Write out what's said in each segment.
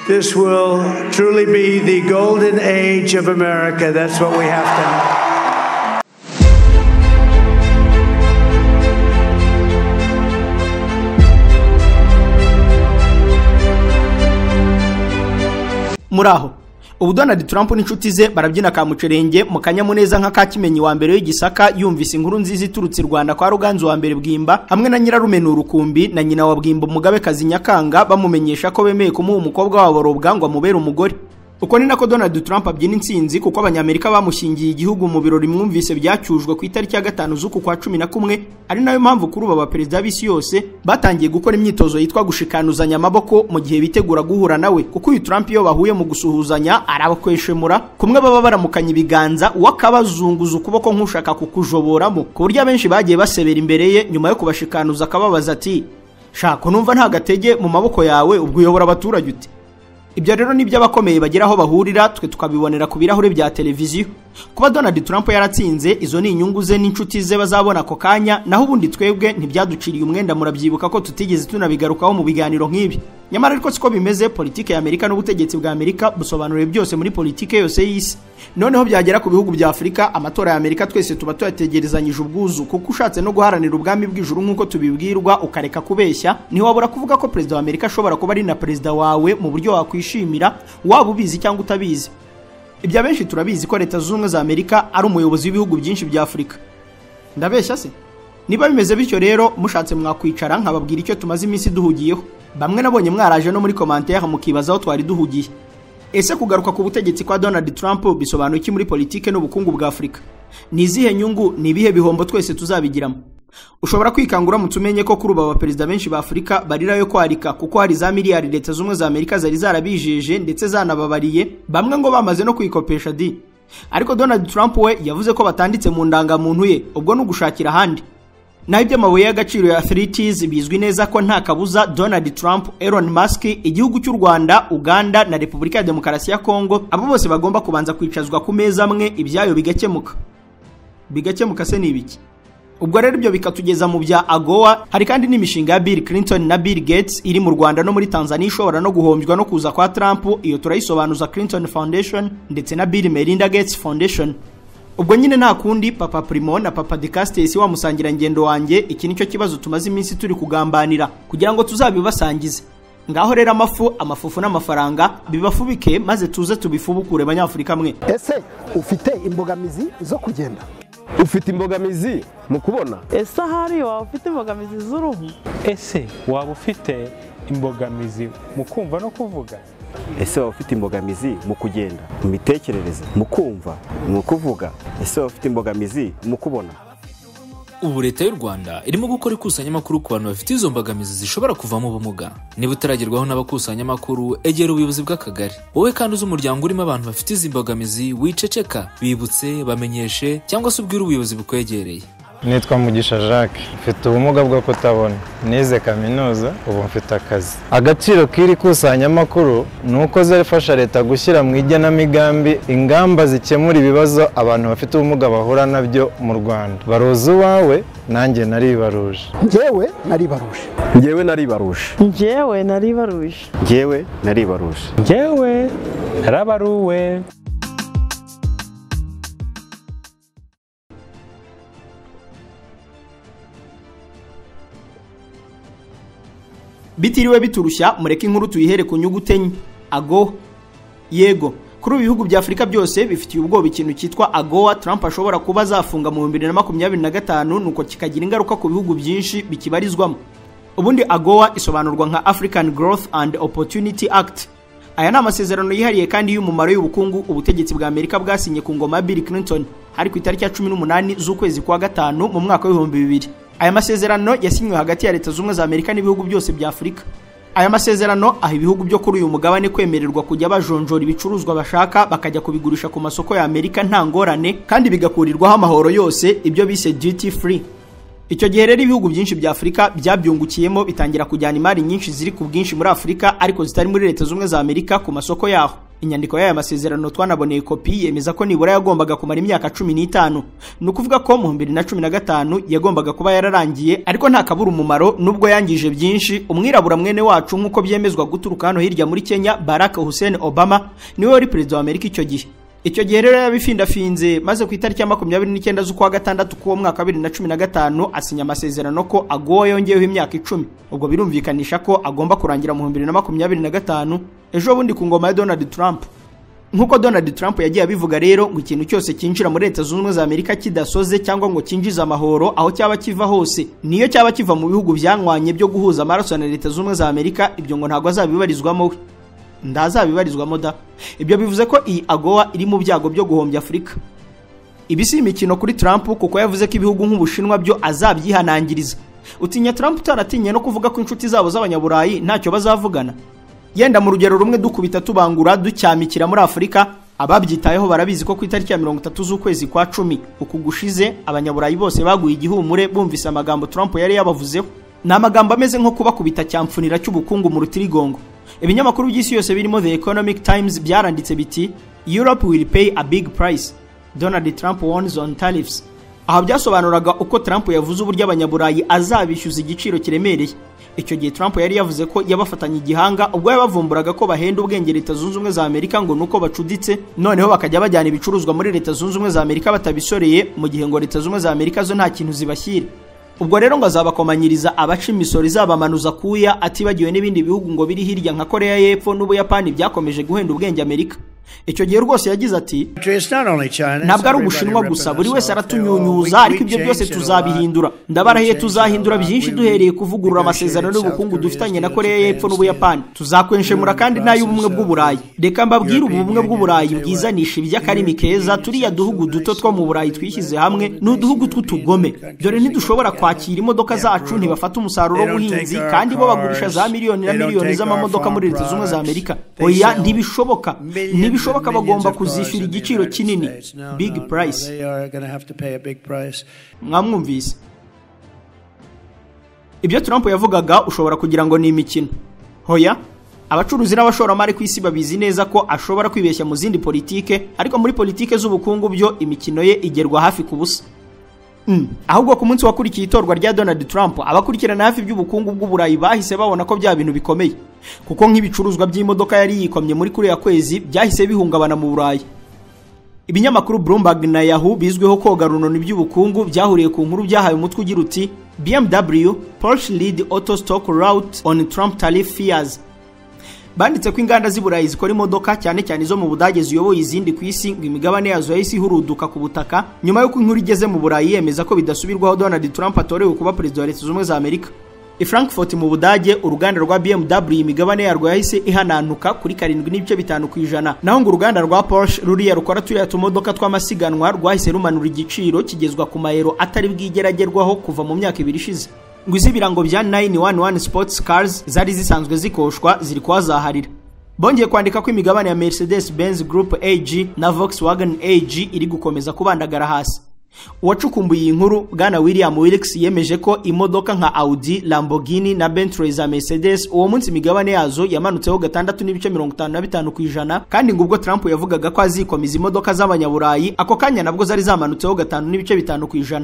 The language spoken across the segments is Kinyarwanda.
This will truly be the golden age of America. That's what we have to have. Muraho ubu Donald Trump n'inshuti ze barabyina kamucerenge mu kanyamuneza nka kakimenyi wa mbere w'igisaka yumvise inkuru nziza iturutse Rwanda kwa Ruganzu wa mbere Bwimba hamwe na nyirarume Nurukumbi na nyina wa Bwimba Umugabekazi Nyakanga bamumenyesha ko bemeye kumuha umukobwa wabo Robwa ngo amubere umugore. Uko ni nako Donald Trump abyina intsinzi kuko abanyamerika bamushingiye igihugu mu birori mwumvise byacyujwe ku itariki ya 5 z'uku kwa 11 ari nayo mpamvu kuri ubu abaperezida b'isi yose batangiye gukora imyitozo yitwa gushikanuzanya amaboko mu gihe bitegura guhura nawe kuko uyu Trump iyo bahuye mu gusuhuzanya arabakweshemura kumwe baba baramukanya ibiganza wakabazunguza ukuboko nk'ushaka kukujoboramo ku buryo abenshi bagiye basebera imbere ye nyuma yo kubashikanuza akababaza ati shaka numva nta gatege mu maboko yawe ubwo uyobora abaturage ute. Ibyo rero nibyo abakomeye bageraho bahurira twe tukabibonera ku birahure bya televiziyo. Kuba Donald Trump yaratsinze izo ni inyungu ze n'inshuti ze bazabona ko kanya naho ubundi twebwe ntibyaduciriye umwenda murabyibuka ko tutigeze tunabigarukaho mu biganiro nk'ibi. Nyamara ariko siko bimeze politike ya Amerika n'ubutegetsi bwa Amerika busobanuriye byose muri politike yose y'isi. Noneho byagera ku bihugu bya Afrika amatora ya Amerika twese tuba tuyategerezanyije ubwuzu kuko ushatse no guharanira ubwami bw'ijuru nk'uko tubibwirwa ukareka kubeshya ni wabura kuvuga ko president wa Amerika ashobora kuba ari na president wawe mu buryo wakwishimira waba ubizi cyangwa utabizi. Ibya benshi turabizi ko leta z'ubumwe za Amerika ari umuyobozi w'ibihugu byinshi bya Afrika. Ndabeshya se? Niba bimeze bityo rero mushatse mwakwicara nkababwira icyo tumaze iminsi duhugiyeho. Bamwe nabonye mwaraje no muri commentaire mukibazaho twari duhugiye. Ese kugaruka ku butegetsi kwa Donald Trump bisobanuye iki muri politike n'ubukungu bwa Afrika? Ni izihe nyungu nibihe bihombo twese tuzabigiramo? Ushobora kwikangura mutumenye ko kuri aba perezida benshi ba Afrika barirayo kwarika kuko hari za miliyari leta z'umwe za Amerika zari zarabijeje ndetse zanababariye bamwe ngo bamaze no kwikopesha di. Ariko Donald Trump we yavuze ko batanditse mu ndangamuntu ye ubwo no gushakira handi. Naho iby'amabuye y'agaciro ya 3Ts bizwi neza ko nta kabuza Donald Trump, Elon Musk, igihugu cy'u Rwanda, Uganda na Repubulika ya Demokarasi ya Kongo abo bose bagomba kubanza kwicazwa ku meza amwe ibyayo bigakemuka. Bigakemuka se ni ibiki? Ubwo rero ibyo bikatugeza mu bya AGOA. Hari kandi n'imishinga ya Bill Clinton na Bill Gates iri mu Rwanda no muri Tanzania ishobora no guhombywa no kuza kwa Trump. Iyo turayisobanuza Clinton Foundation ndetse na Bill Melinda Gates Foundation. Ubwo nyine nta kundi Papa Primo na Papa De Castes wa musangira ngendo wanjye iki nicyo kibazo tumaze iminsi turi kugambanira kugira ngo tuzabibasangize. Ngaho rero amafufu n'amafaranga bibafubike maze tuze tubifubukure Banyafurika mwe. Ese ufite imbogamizi zo kugenda? Ufite imbogamizi mu kubona? Ese hari waba ufite imbogamizi z'uruhu? Ese waba ufite imbogamizi mu kumva no kuvuga? Ese waba ufite imbogamizi mu kugenda, mu mitekerereze, mu kumva, mu kuvuga? Ese waba ufite imbogamizi mu kubona? Ubu leta y'u Rwanda irimo gukora ikusanyamakuru ku bantu bafite izo mbogamizi zishobora kuvamo ubumuga. Niba utaragerwaho n'abakusanyamakuru egera ubuyobozi bw'akagari. Wowe kandi uzi umuryango urimo abantu bafite izi mbogamizi wiceceka, bibutse, bamenyeshe cyangwa se ubwire ubuyobozi bukwegereye. Nitwa Mugisha Jacques, mfite ubumuga bwo kutabona, nize kaminuza, ubu mfite akazi. Agaciro k'iri kusanyamakuru nuko zafasha leta gushyira mu igenamigambi ingamba zikemura ibibazo abantu bafite ubumuga bahura nabyo mu Rwanda. Baruzi wawe nanjye naribaruje. Njyewe naribaruje. Njyewe naribaruje. Njyewe naribaruje. Njyewe naribaruje. Njyewe narabaruwe. Bitiriwe biturushya mureke inkuru tuyihere ku nyuguti enye. AGOA. Yego kuri ibihugu bya Afrika byose bifitiye ubwoba ikintu cyitwa AGOA Trump ashobora kuba azafunga mu 2025 nuko kikagira ingaruka ku bihugu byinshi bikibarizwamo. Ubundi AGOA isobanurwa nka African Growth and Opportunity Act. Aya ni amasezerano yihariye kandi y'umumaro y'ubukungu ubutegetsi bwa Amerika bwasinye ku ngoma ya Bill Clinton hari ku itariki ya 18 z'ukwezi kwa 5 mu mwaka wa 2000. Aya masezerano yasinywe hagati ya leta z'umwe za Amerika n'ibihugu byose bya Afrika. Aya masezerano aha ibihugu byo kuri uyu mugabane kwemererwa kujya bajonjora ibicuruzwa bashaka bakajya kubigurisha ku masoko ya Amerika nta ngorane kandi bigakurirwaho amahoro yose ibyo bise duty free. Icyo gihe rero ibihugu byinshi bya Afrika byabyungukiyemo bitangira kujyana imari nyinshi ziri ku bwinshi muri Afrika ariko zitari muri leta z'umwe za Amerika ku masoko yaho. Inyandiko y'aya masezerano twanaboneye kopi yemeza ko nibura yagombaga kumara imyaka 15, no kuvuga ko mu 2015 yagombaga kuba yararangiye, ariko nta kabura umumaro nubwo yangije byinshi. Umwirabura mwene wacu nkuko byemezwa guturuka hano hirya muri Kenya, Barack Hussein Obama niwe wari perezida wa Amerika icyo gihe rero yabifindafinze, maze ku itariki ya 29 z'ukwa gatandatu k'uwo mwaka 2015 asinya amasezerano ko AGOA yongeyeho imyaka 10. Ubwo birumvikanisha ko agomba kurangira mu 2025, ejo bundi ku ngoma ya Donald Trump. Nkuko Donald Trump yagiye abivuga rero, ngo ikintu cyose kinjira muri Leta Zunze Ubumwe za Amerika kidasoze cyangwa ngo kinjiza amahoro aho cyaba kiva hose, niyo cyaba kiva mu bihugu byanywanye byo guhuza amaraso na Leta Zunze Ubumwe za Amerika, ibyo ngo ntago azabibarizwamo we. Ndazabibarizwamo da. Ibyo bivuze ko iyi AGOA iri mu byago byo guhombya Afurika. Ibi si imikino kuri Trump, kuko yavuze ko ibihugu nk'Ubushinwa byo azabyihanangiriza. Utinya Trump utaratinye no kuvuga ko inshuti zabo z'abanyaburayi ntacyo bazavugana. Yenda mu rugero rumwe dukubita tubangura ducyamikira muri Afurika, ababyitayeho barabizi ko ku itariki ya 30 z'ukwezi kwa 10 uku gushize abanyaburayi bose baguye igihumure bumvise amagambo Trump yari yabavuzeho. Ni amagambo ameze nko kubakubita cyamfunira cy'ubukungu mu rutirigongo. Ibinyamakuru by'isi yose birimo The Economic Times byaranditse biti Europe will pay a big price, Donald Trump warns on tariffs. Aha byasobanuraga uko Trump yavuze uburyo abanyaburayi azabishyuza igiciro kiremereye. Icyo gihe Trump yari yavuze ko yabafatanya igihanga ubwo yabavumburaga ko bahenda ubwenge Leta Zunze Ubumwe za Amerika ngo nuko bacuditse, noneho bakajya bajyana ibicuruzwa muri Leta Zunze Ubumwe za Amerika batabisoreye, mu gihe ngo Leta Zunze Ubumwe za Amerika zo nta kintu zibashyira. Ubwo rero ngo azabakomanyiriza abaca imisoro izabamanuza kuya, atibagiwe n'ibindi bihugu ngo biri hirya nka Korea y'Epfo n'Ubuyapani byakomeje guhenda ubwenge Amerika. Icyo gihe rwose yagize ati ntabwo ari Ubushinwa gusa, buri wese aratunyunyuza, ariko ibyo byose tuzabihindura. Ndabarahiye tuzahindura byinshi duhereye kuvugurura amasezerano y'ubukungu dufitanye na Korea y'Epfo n'Ubuyapani. Tuzakwenshemura kandi n'ay'ubumwe bw'Uburayi. Reka mbabwire ubumwe bw'Uburayi bwizanisha iby'akarimi keza, turiya duhugu duto two mu Burayi twishyize hamwe n'uduhugu tw'utugome. Dore ntidushobora kwakira imodoka zacu, ntibafata umusaruro w'ubuhinzi, kandi bo bagurisha za miliyoni na miliyoni z'amamodoka muri Leta Zunze Ubumwe za Amerika. Oya, ntibishoboka. Ntibishoboka, bagomba kuzishyura igiciro kinini, big price. Mwamwumvise ibyo Trump yavugaga ushobora kugira ngo ni imikino. Hoya, abacuruzi n'abashoramari ku isi babizi neza ko ashobora kwibeshya mu zindi politike, ariko muri politike z'ubukungu byo imikino ye igerwa hafi ku busa. Ahubwo ku munsi wakurikiye itorwa rya Donald Trump, abakurikirana hafi by'ubukungu bw'Uburayi bahise babona ko bya bintu bikomeye, kuko nk'ibicuruzwa by'imodoka yari yikomye muri kuriya kwezi byahise bihungabana mu Burayi. Ibinyamakuru Bloomberg na Yahoo bizwiho koga runoni by'ubukungu byahuriye ku nkuru byahaye umutwe ugira uti BMW, Porsche lead auto stock rout on Trump tariff fears. Banditse ko inganda z'Iburayi zikora imodoka cyane cyane zo mu Budage ziyoboye izindi ku isi, ngo imigabane yazo yahise ihuruduka ku butaka nyuma yo inkuru igeze mu Burayi yemeza ko bidasubirwaho Donald Trump atorewe kuba perezida wa Leta Zunze Ubumwe za Amerika. I Frankfurt mu Budage, uruganda rwa BMW imigabane yarwo yahise ihananuka kuri 7.5%, naho ngo uruganda rwa Porsche ruriya rukora turiya tumodoka tw'amasiganwa rwahise rumanura igiciro kigezwa ku mayero atari bwigeragerwaho kuva mu myaka 2 ishize. Ngo izi birango bya 911 sports cars zari zisanzwe zikoshwa ziri kwazaharira. Bongeye kwandika ko imigabane ya Mercedes-Benz Group AG na Volkswagen AG iri gukomeza kubandagara hasi. Uwacukumbuye iyi nkuru Bwana William Wilkes yemeje ko imodoka nka Audi, Lamborghini na Bentley za Mercedes uwo munsi imigabane yazo yamanutseho 6.55%, kandi ngo ubwo Trump yavugaga ko azikomeza imodoka z'abanyaburayi, ako kanya nabwo zari zamanutseho 5.5%.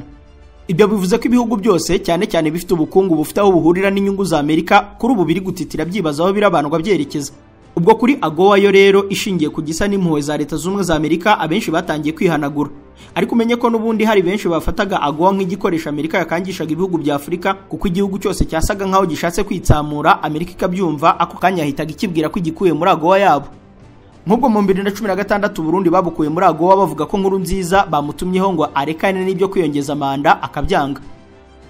Ibyo bivuze ko ibihugu byose cyane cyane bifite ubukungu bufite aho buhurira n'inyungu za Amerika kuri ubu biri gutitira byibazaho birabandwa byerekeza. Ubwo kuri AGOA yo rero ishingiye ku gisa n'impuhwe za Leta Zunze Ubumwe za Amerika, abenshi batangiye kwihanagura. Ariko umenye ko n'ubundi hari benshi bafataga AGOA nk'igikoresha Amerika yakangishaga ibihugu bya Afurika, kuko igihugu cyose cyasaga nkaho gishatse kwitsamura, Amerika ikabyumva, ako kanya yahitaga ikibwira ko igikuye muri AGOA yabo. Nk'ubwo mu 2016 Burundi babukuye muri AGOA bavuga ko nkuru nziza bamutumyeho ngo arekane n'ibyo kwiyongeza manda akabyanga.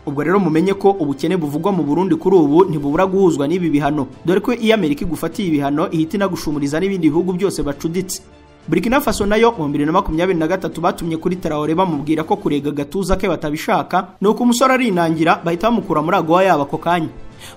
Ubwo rero mumenye ko ubukene buvugwa mu Burundi kuri ubu ntibubura guhuzwa n'ibi bihano, dore ko iyo Amerika igufatiye ibihano ihita inagushumuriza n'ibindi bihugu byose bacuditse. Burkina Faso nayo mu 2023 batumye kuri Traoré bamubwira ko kurega gatuza ke batabishaka, nuko umusore arinangira bahita bamukura muri AGOA yabo ako kanya.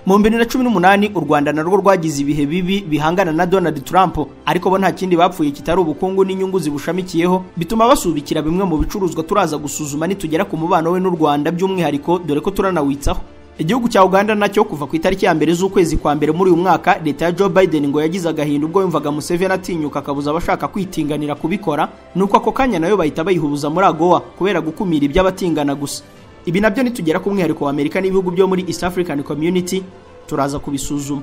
Mu 2018 u Rwanda narwo rwagize ibihe bibi bihangana na Donald Trump, ariko bo nta kindi bapfuye kitari ubukungu n'inyungu zibushamikiyeho, bituma basubikira bimwe mu bicuruzwa turaza gusuzuma nitugera ku mubano we n'u Rwanda by'umwihariko, dore ko turanawitsaho. Igihugu cya Uganda nacyo kuva ku itariki ya mbere z'ukwezi kwa mbere muri uyu mwaka leta ya Joe Biden ngo yagize agahinda ubwo yumvaga Museveni atinyuka akabuza abashaka kwitinganira kubikora, nuko ako kanya nayo bahita bayihubuza muri AGOA kubera gukumira iby'abatingana gusa. Ibi nabyo nitugera ku mwihariko wa Amerika n'ibihugu byo muri East African Community turaza kubisuzuma.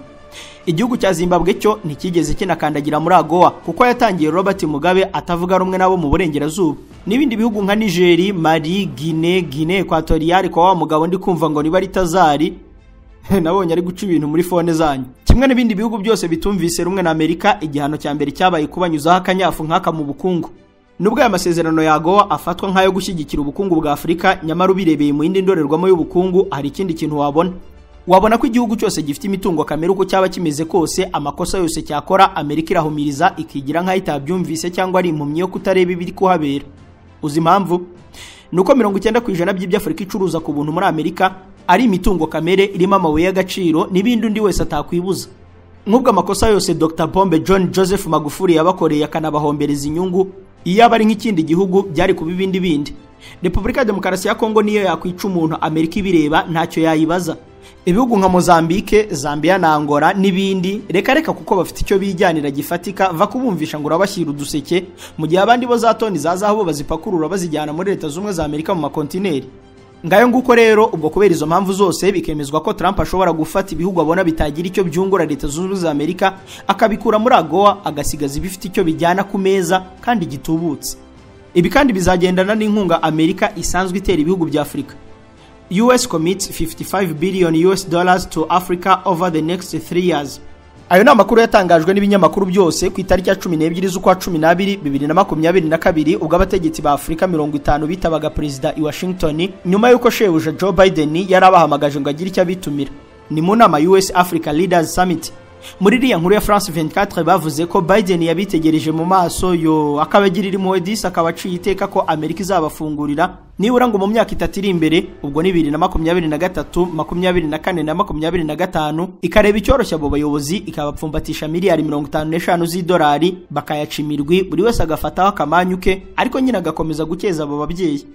Igihugu cya Zimbabwe cyo ntikigeze kinakandagira muri AGOA kuko yatangiye Robert Mugabe atavuga rumwe nabo mu burengerazuba. N'ibindi bihugu nka Niger, Mali, Guinea Equatoriale kwa wa mugabo ndi kumva ngo niba ritazari nabonye ari guca ibintu muri fone zanyu. Kimwe n'ibindi bihugu byose bitumvise rumwe na Amerika, igihano cya mbere cyabaye kubanyuzaho akanyafu nk'aka mu bukungu. Nubwo aya masezerano ya AGOA afatwa nk'ayo gushyigikira ubukungu bwa Afurika, nyamara ubirebeye mu yindi ndorerwamo y'ubukungu hari ikindi kintu wabona ko igihugu cyose gifite imitungo kamere uko cyaba kimeze kose, amakosa yose cyakora Amerika irahumiriza ikigira nk'aho itabyumvise cyangwa ari impumyi yo kutareba ibiri kuhabera. Uzi impamvu? Nuko 90% by'ibyo Afurika icuruza ku buntu muri Amerika ari imitungo kamere irimo amabuye y'agaciro n'ibindi undi wese atakwibuza. Nk'ubwo amakosa yose Dr. Pombe John Joseph Magufuli yabakoreye akanabahombereza inyungu, iyo aba ari nk'ikindi gihugu byari kuba ibindi. Repubulika ya Demokarasi ya Kongo niyo yakwica umuntu Amerika ibireba ntacyo yayibaza. Ibihugu nka Mozambique, Zambia na Angola n'ibindi reka kuko bafite icyo bijyanira gifatika va kubumvisha ngo urabashyira uduseke mu gihe abandi bo za toni zazaho bazipakurura bazijyana muri Leta z'Ubumwe za Amerika mu makontineri. Ngayo nguko rero ubwo kubera izo mpamvu zose bikemezwa ko Trump ashobora gufata ibihugu abona bitagira icyo byungura Leta z'Ubumwe za Amerika akabikura muri AGOA agasigaza ibifite icyo bijyana ku meza kandi gitubutse. Ibi kandi bizagendana n'inkunga Amerika isanzwe itera ibihugu bya Afurika. US commits $55 billion to Africa over the next 3 years. Ayo ni amakuru yatangajwe n'ibinyamakuru byose ku itariki ya 12 z'ukwa 12 2022 ubwo abategetsi ba Afurika 50 bitabaga perezida i Washington nyuma y'uko shebuja Joe Biden yarabahamagaje ngo agire icyo abitumira. Ni mu nama US Africa Leaders Summit. Muri iriya nkuru ya France 24 bavuze ko Biden yabitegereje mu maso yo akabagirira impuhwe disi akabaciye iteka ko Amerika izabafungurira nibura ngo mu myaka 3 iri imbere ubwo ni 2023, 24 na 25 ikareba icyoroshya abo bayobozi ikabapfumbatisha miliyari 55 z'idolari bakayacimirwi buri wese agafataho akamanyuke ariko nyine agakomeza gukeza abo babyeyi.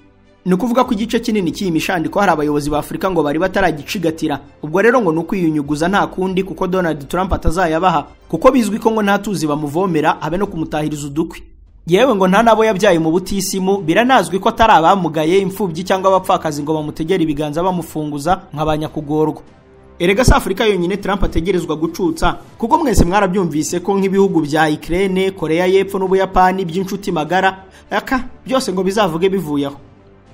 Nukuvuga ko igice kinini cy'iyi mishandiko hari abayobozi ba Afurika ngo bari bataragicigatira. Ubwo rero ngo nukwiyunyuguza nta kundi kuko Donald Trump atazayabaha kuko bizwi ko ngo ntatuzi bamuvomera habe no kumutahiriza udukwi. Yewe ngo nta nabo yabyaye mu butisimu biranazwi ko atari abamugaye imfubyi cyangwa abapfakazi ngo bamutegera ibiganza bamufunguza nk'abanyakugorwa. Erega sa Afurika yonyine Trump ategerezwa gucutsa kuko mwese mwarabyumvise ko nk'ibihugu bya Ukraine, Korea y'Epfo n'Ubuyapani by'inshuti magara byose ngo bizavuge bivuyeho.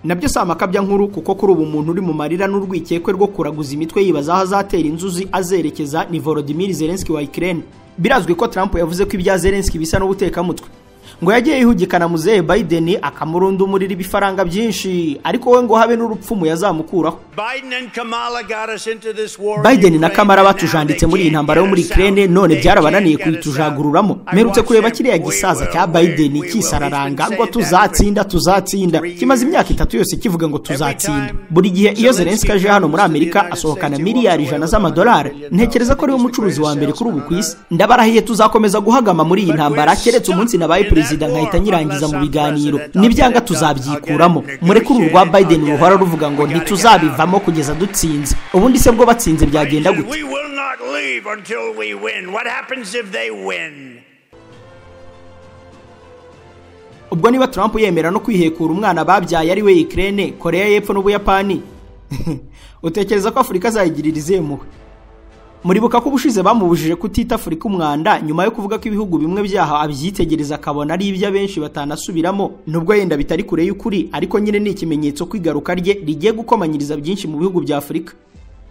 Nabyo si amakabya nkuru kuko kuri ubu umuntu uri mu marira n'urwikekwe rwo kuraguza imitwe yibaza aho azatera inzuzi azerekeza ni Volodymyr Zelensky wa Ukraine. Birazwi ko Trump yavuze ko ibya Zelensky bisa n'ubutekamutwe ngo yagiye yihugikana muzehe Biden akamurunda umurira ibifaranga byinshi ariko we ngo habe n'urupfumu yazamukuraho. Biden na Kamala batujanditse muri iyi ntambara yo muri Ukraine none byarabananiye kuyitujagururamo. Merutse kureba kiriya gisaza cya Biden kisararanga ngo tuzatsinda kimaze imyaka 3 yose kivuga ngo tuzatsinda. Buri gihe iyo Zelensky aje hano muri Amerika asohokana miliyari 100 z'amadolari. Ntekereza ko ari umucuruzi wa mbere kuri ubu kwisi. Ndabarahiye tuzakomeza guhagama muri iyi ntambara keretse umunsi nabaye perezida nkahita nyirangiza mu biganiro nibyanga tuzabyikuramo. Murekuru rwa Biden ruhora ruvuga ngo ntituzabivamo kugeza dutsinze. Ubundi se bwo batsinze byagenda gute? Ubwo niba Trump yemera no kwihekura umwana babyaye ari we Ukraine, Korea y'Epfo n'Ubuyapani utekereza ko Afurika azayigirira izemuwe? Muribuka ko ubushize bamubujije kutita Afurika umwanda nyuma yo kuvuga ko ibihugu bimwe byaha abyitegereza akabona ari ibya benshi batanasubiramo nubwo yenda bitari kure y'ukuri ariko nyine ni ikimenyetso kwigaruka rye rigiye gukomanyiriza byinshi mu bihugu bya Afurika.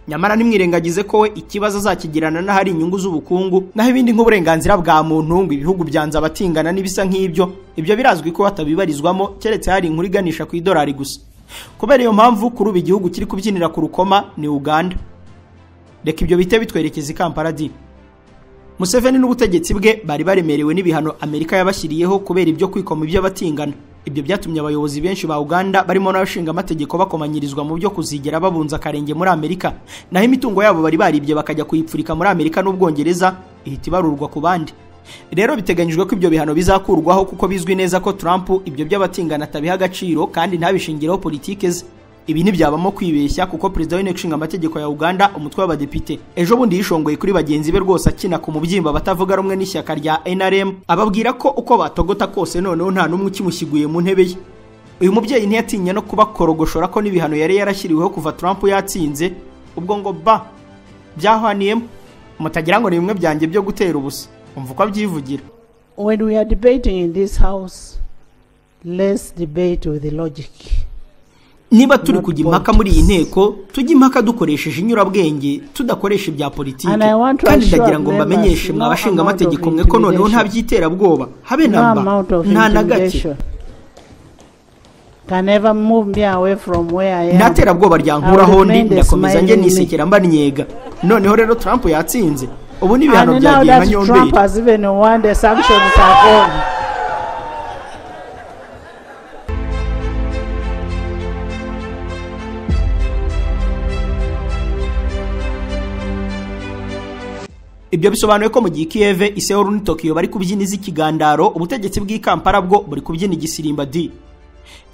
Nyamara nimwirengagize ko we ikibazo azakigirana n'ahari inyungu z'ubukungu naho ibindi nk'uburenganzira bwa muntu ngo ibihugu byanza batingana n'ibisa nk'ibyo ibyo birazwi ko batabibarizwamo keretse hari inkuru iganisha ku idolari gusa. Kubera iyo mpamvu kuri ubu igihugu kiri kubyinira ku rukoma ni Uganda. Reka ibyo bite bitwerekeza i Kampala di. Museveni n'ubutegetsi bwe bari baremerewe n'ibihano Amerika yabashyiriyeho kubera ibyo kwikoma ibyo batingana. Ibyo byatumye abayobozi benshi ba Uganda barimo n'abashinga amategeko bakomanyirizwa mu byo kuzigera babunza karenge muri Amerika. Naho imitungo yabo bari baribye bakajya kuyipfurika muri Amerika n'Ubwongereza ihita ibarurwa ku bandi. Rero biteganyijwe ko ibyo bihano bizakurwaho kuko bizwi neza ko Trump ibyo by'abatingana atabiha agaciro kandi ntabishingireho politike ze. Ibi ntibyabamo kwibeshya kuko perezida w'inteko ishinga amategeko ya Uganda umutwe w'abadepite ejo bundi yishongoye kuri bagenzi be rwose akina ku mubyimba batavuga rumwe n'ishyaka rya NRM ababwira ko uko batogota kose noneho nta numwe ukimushyiguye mu ntebe ye. Uyu mubyeyi ntiyatinye no kubakorogoshora ko n'ibihano yari yarashyiriweho kuva Trump yatsinze ubwo ngo byahwaniyemo mutagira ngo ni bimwe byanjye byo gutera ubusa umva uko abyivugira. When we are debating in this house, let's debate with the logic. Niba turi kujya impaka muri iyi nteko tujya impaka dukoresheje inyurabwenge tudakoresha ibya politiki kandi ndagira ngo mbamenyeshe mwabashinga amategeko mwe ko noneho nta byiterabwoba habe namba nta na gake nta terabwoba ryankuraho ndi ndakomeza njye nisekera mba nyega. Noneho rero Trump yatsinze ubu n'ibihano byagiye nka nyomberi. Ibyo bisobanuye ko mu gihe Kiev, Seoul ni Tokyo bari kubyiniza ikigandaro ubutegetsi bw'i Kampala bwo buri kubyina igisirimba di.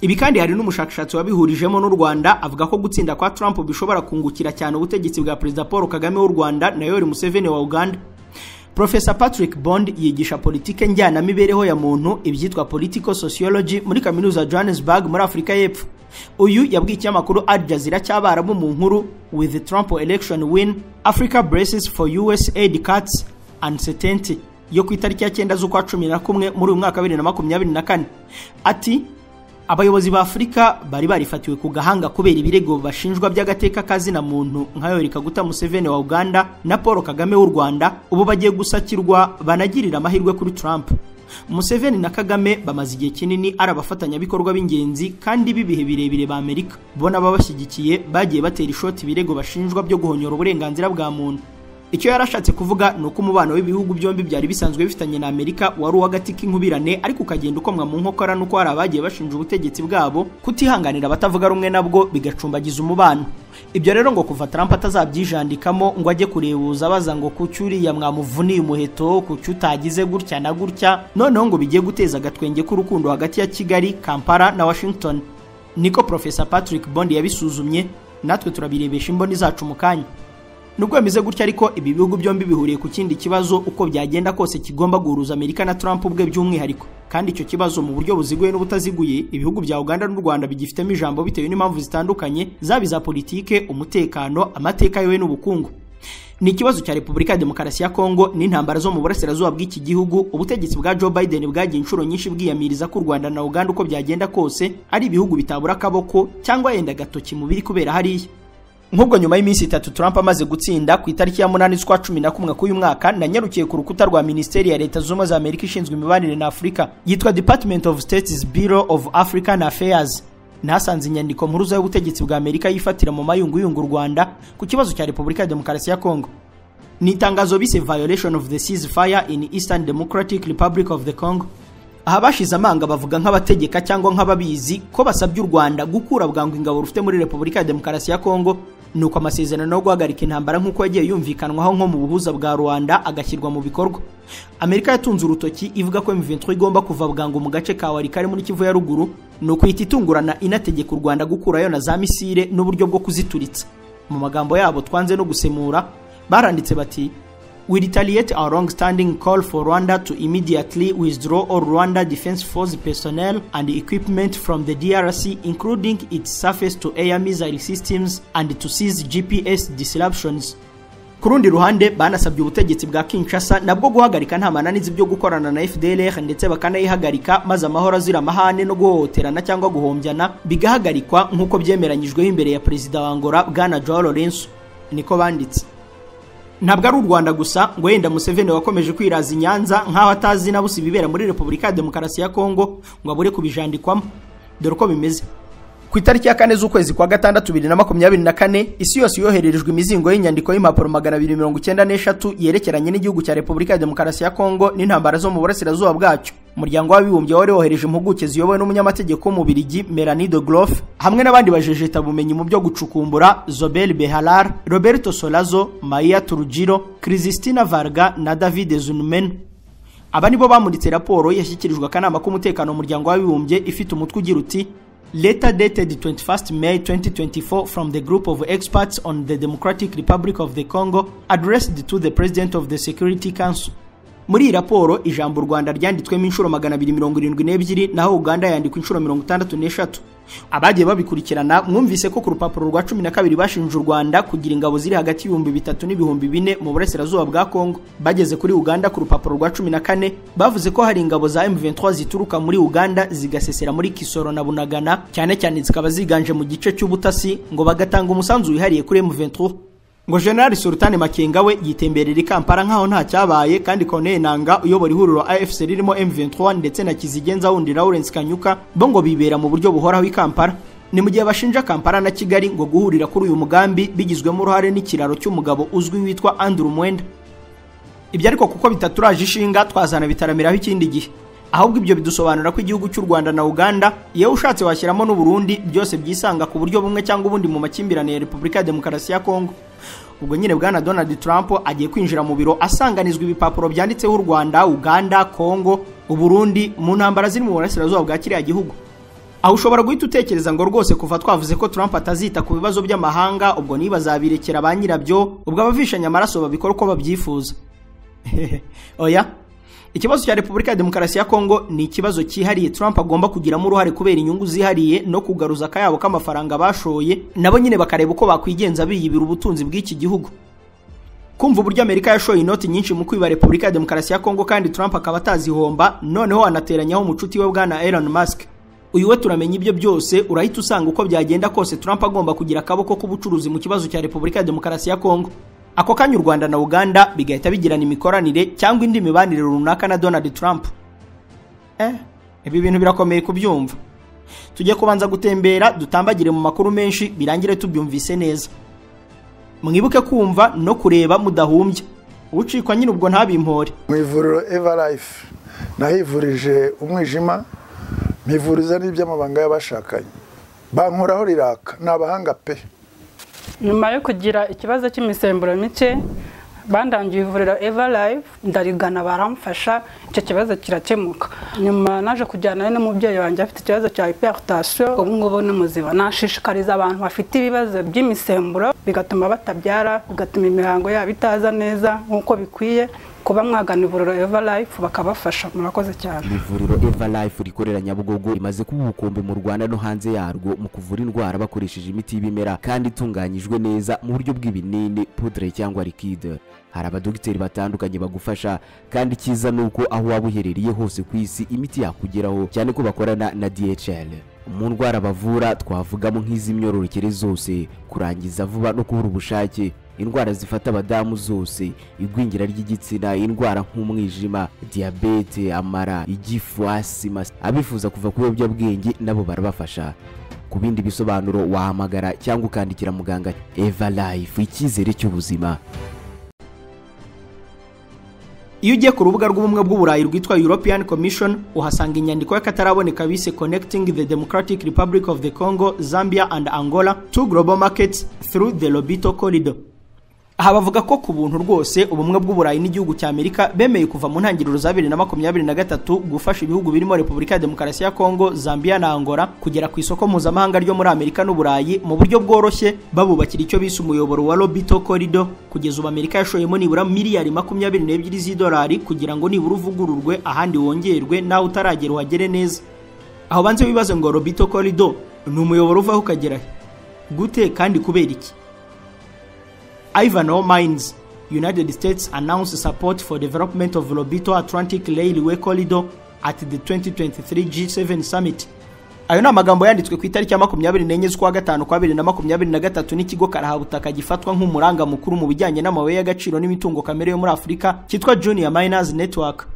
Ibi kandi hari n'umushakashatsi wabihurijemo n'u Rwanda avuga ko gutsinda kwa Trump bishobora kungukira cyane ubutegetsi bwa Perezida Paul Kagame w'u Rwanda na Yoweri Museveni wa Uganda. Professor Patrick Bond yigisha politike njyana mibereho ya muntu ibyitwa political sociology muri kaminuza Johannesburg muri Afrika y'Epfo. Uyu yabwiye ikinyamakuru Al Jazeera cy'Abarabu mu nkuru with the Trump election win Africa braces for US aid cuts uncertainty yo ku itariki ya 9 z'ukwa 11 muri uyu mwaka 2024 ati abayobozi ba Afrika bari barifatiwe ku gahanga kubera ibirego bashinjwa by'agateka kazi na muntu nka Yoweri Kaguta Museveni wa Uganda na Paul Kagame w'u Rwanda ubu bagiye gusakirwa banagirira amahirwe kuri Trump. Museveni na Kagame bamaze igihe kinini ari abafatanyabikorwa b'ingenzi kandi bibihe birebire ba Amerika bona babashyigikiye bagiye batera ishoti ibirego bashinjwa byo guhonyora uburenganzira bwa muntu. Icyo yarashatse kuvuga nuko umubano w'ibihugu byombi byari bisanzwe bifitanye na Amerika wari uwagati k'inkubirane ariko ukagenda ukomwa mu nkokora nuko hari abagiye bashinja ubutegetsi bwabo kutihanganira batavuga rumwe nabwo bigacumbagiza umubano. Ibyo rero ngo kuva Trump atazabyijandikamo ngo ajye kurebuza baza ngo kucyuri ya mwamuvuniye umuheto kucyutagize gutya na gutya noneho ngo bigiye guteza agatwenge k'urukundo hagati ya Kigali, Kampala na Washington. Niko Professor Patrick Bond yabisuzumye natwe turabirebesha imboni zacu mu kanya. Nubwo bimeze gutya ariko ibi bihugu byombi bihuriye ku kindi kibazo uko byagenda kose kigomba guhuruza Amerika na Trump ubwe by'umwihariko kandi icyo kibazo mu buryo buziguye n'ubutaziguye ibihugu bya Uganda n'u Rwanda bigifitemo ijambo bitewe n'impamvu zitandukanye zabiza politike, umutekano, amateka yewe n'ubukungu. Ni ikibazo cya Repubulika ya Demokarasi ya Kongo n'intambara zo mu burasirazuba bw'iki gihugu ubutegetsi bwa Joe Biden bwagiye inshuro nyinshi bwiyamiriza ku Rwanda na Uganda uko byagenda kose ari ibihugu bitabura akaboko cyangwa yenda gatoki mu biri kubera hariya. Nkubwo nyuma y'iminsi 3 Trump amaze gutsinda ku itariki ya 8 z'ukwa 11 k'uyu mwaka nanyarukiye ku rukuta rwa Ministeri ya Leta Zunze za Amerika ishinzwe imibanire na Afrika yitwa Department of State's Bureau of African Affairs. Nasanze inyandiko mpuruza y'ubutegetsi bwa Amerika yifatira mu mayunguyungu Rwanda ku kibazo cya Repubulika ya Demokarasi ya Kongo. Ni itangazo bise Violation of the Ceasefire in Eastern Democratic Republic of the Congo. Aha bashize amanga bavuga nk'abategeka cyangwa nk'ababizi ko basabye u Rwanda gukura bwangu ingabo rufite muri Repubulika ya Demokarasi ya Kongo nuko amasezerano yo guhagarika intambara nk'uko yagiye yumvikanwaho nko mu buhuza bwa Rwanda agashyirwa mu bikorwa. Amerika yatunze urutoki ivuga ko M23 igomba kuva bwangu mu gace ka Warikare muri Kivu ya ruguru nuko ititungurana inategeka u Rwanda gukurayo na za misile n'uburyo bwo kuzituritsa. Mu magambo yabo twanze no gusemura baranditse bati we retaliate our long-standing call for Rwanda to immediately withdraw all Rwanda Defense Force personnel and equipment from the DRC, including its surface-to-air missile systems, and to cease GPS disruptions. Kurundi ruhande banasabye ubutegetsi bwa Kinshasa nabwo guhagarika nta mananizi byo gukorana na FDLR ndetse bakanayihagarika maze amahoro azira amahane no guhohoterana cyangwa guhombyana bigahagarikwa nk'uko byemeranyijweho imbere ya Perezida wa Angola Bwana Joao Lourenço. Niko banditse. Ntabwo ari u Rwanda gusa ngo yenda Museveni wakomeje kwiraza Nyanza nkaho atazi nabusi bibera muri Repubulika ya Demokarasi ya Kongo ngo abure kubijandikwamo. Dore uko bimeze. Ku itariki ya 4 z'ukwezi kwa 6 2024 isi yose yohererejwe imizingo y'inyandiko y'impapuro 293 yerekeranye n'igihugu cya Repubulika ya Demokarasi ya Kongo n'intambara zo mu burasirazuba bwacyo. Umuryango w'abibumbye wari wohereje impuguke ziyobowe n'umunyamategeko mu Birigi Melanie de Groff hamwe n'abandi bajejeta bumenyi mu byo gucukumbura Zobel Behalar, Roberto Solazo, Maya Turujiro, Christina Varga na David Zunmen. Aba nibo bamuritse raporo yashyikirijwe akanama k'umutekano mu muryango w'abibumbye ifite umutwe ugira uti Letter dated 21st May 2024 from the group of experts on the Democratic Republic of the Congo addressed to the President of the Security Council. Muri raporo ijambo Rwanda ryanditswemo inshuro 272 naho Uganda yandikwa inshuro 63. Abagiye babikurikirana mwumvise ko ku rupapuro rwa 12 bashinje u Rwanda kugira ingabo ziri hagati y'ibihumbi 3 n'ibihumbi 4 mu burasirazuba bwa Kongo. Bageze kuri Uganda ku rupapuro rwa 14 bavuze ko hari ingabo za M23 zituruka muri Uganda zigasesera muri Kisoro na Bunagana, cyane cyane zikaba ziganje mu gice cy'ubutasi ngo bagatanga umusanzu wihariye kuri M23. Ngo General Sultan Makenga we yitemberera i Kampala nkaho nta cyabaye, kandi Corneille Nangaa uyobora ihuriro AFC ririmo M23 ndetse na Kizigenza wundi Lawrence Kanyuka bo ngo bibera mu buryo buhoraho i Kampala. Ni mu gihe bashinja Kampala na Kigali ngo guhurira kuri uyu mugambi bigizwemo uruhare n'ikiraro cy'umugabo uzwi witwa Andrew Mwenda. Ibyo ariko kuko bitaturaje ishinga twazana bitaramiraho ikindi gihe, ahubwo ibyo bidusobanura ko igihugu cy'u Rwanda na Uganda yewe ushatse washyiramo n'u Burundi byose byisanga ku buryo bumwe cyangwa ubundi mu makimbirane ya Repubulika ya Demokarasi ya Kongo. Ubwo nyine bwana Donald Trump agiye kwinjira mu biro asanganizwa ibipapuro byanditseho u Rwanda, Uganda, Kongo, u Burundi mu ntambara ziri mu burasirazuba bwa kiriya gihugu. Aho ushobora guhita utekereza ngo rwose kuva twavuze ko Trump atazita ku bibazo by'amahanga, ubwo niba zabirekera ba nyirabyo, ubwo abavishanya amaraso babikora uko babyifuza. Oya, ikibazo cya Repubulika ya Demokarasi ya Kongo ni ikibazo cyihariye Trump agomba kugiramo uruhare kubera inyungu zihariye no kugaruza akayabo k'amafaranga bashoye, nabo nyine bakareba uko bakwigenza biyibira ubutunzi bw'iki gihugu. Kumva uburyo Amerika yashoye inoti nyinshi mu kwiba Repubulika ya Demokarasi ya Kongo kandi Trump akaba atazihomba, noneho anateranyaho umucuti we bwana Elon Musk. Uyu we turamenya ibyo byose, urahita usanga uko byagenda kose Trump agomba kugira akaboko k'ubucuruzi mu kibazo cya Repubulika ya Demokarasi ya Kongo. Ako kanya u Rwanda na Uganda bigahita bigirana imikoranire cyangwa indi mibanire runaka na Donald Trump. Ibi bintu birakomeye kubyumva. Tujye kubanza gutembera dutambagire mu makuru menshi birangire tubyumvise neza. Mwibuke kumva no kureba mudahumbya. Ucikwa nyine ubwo ntabimpore. Mu ivuriro Everlife nahivurije umwijima, mpivuriza n'iby'amabanga y'abashakanye. Bankoraho riraka n'abahanga pe. Nyuma yo kugira ikibazo cy'imisemburo mike bandangiye ivuriro Everlife ndarigana baramfasha, icyo kibazo kirakemuka. Nyuma naje kujyana n'umubyeyi wanjye afite ikibazo cya hypertension, ubu ngubu ni muzima. Nashishikariza abantu bafite ibibazo by'imisemburo bigatuma batabyara, bigatuma imihango yabo itaza neza nk'uko bikwiye, kuba mwagana ivuriro Everlife bakabafasha. Murakoze cyane. Ivuriro Everlife rikorera Nyabugogo rimaze kuba ubukombe mu Rwanda no hanze yarwo mu kuvura indwara bakoresheje imiti y'ibimera kandi itunganyijwe neza mu buryo bw'ibinini, poudre cyangwa liquide. Hari abadogiteri batandukanye bagufasha, kandi cyiza nuko aho waba uherereye hose ku isi imiti yakugeraho, cyane ko bakorana na DHL. Mu ndwara bavura twavugamo nk'iz'imyororokere zose, kurangiza vuba no kubura ubushake, indwara zifata abadamu zose, igwingira ry'igitsina, indwara nk'umwijima, diabete, amara, igifu, asima. Abifuza kuva ku biyobyabwenge nabo barabafasha. Ku bindi bisobanuro wahamagara cyangwa ukandikira muganga. Everlife, icyizere cy'ubuzima. Iyo ugiye ku rubuga rw'ubumwe bw'uburayi rwitwa European Commission uhasanga inyandiko y'akataraboneka bise Connecting the Democratic Republic of the Congo, Zambia and Angola to Global Markets through the Lobito Corridor. Aha bavuga ko ku buntu rwose ubumwe bw'uburayi n'igihugu cya Amerika bemeye kuva mu ntangiriro za 2023 gufasha ibihugu birimo Repubulika ya Demokarasi ya Kongo, Zambia na Angola kugera ku isoko mpuzamahanga ryo muri Amerika n'Uburayi mu buryo bworoshye, babubakira icyo bise umuyoboro wa Lobito Corridor. Kugeza ubu Amerika yashoyemo nibura miliyari 22 z'idolari kugira ngo nibura uvugururwe ahandi wongerwe naho utaragera uhagere neza. Aho banze bibaze ngo Lobito Corridor ni umuyoboro uvaho ukagera gute kandi kubera iki? Ivanhoe Mines, United States announced support for development of Lobito Atlantic Railway Corridor at the 2023 G7 Summit. Ayo ni amagambo yanditswe ku itariki ya 24 z'ukwa gatanu kwa 2023 n'ikigo karahabutaka gifatwa nk'umuranga mukuru mu bijyanye n'amabuye y'agaciro n'imitungo kamere yo muri Afurika cyitwa Junior Miners Network.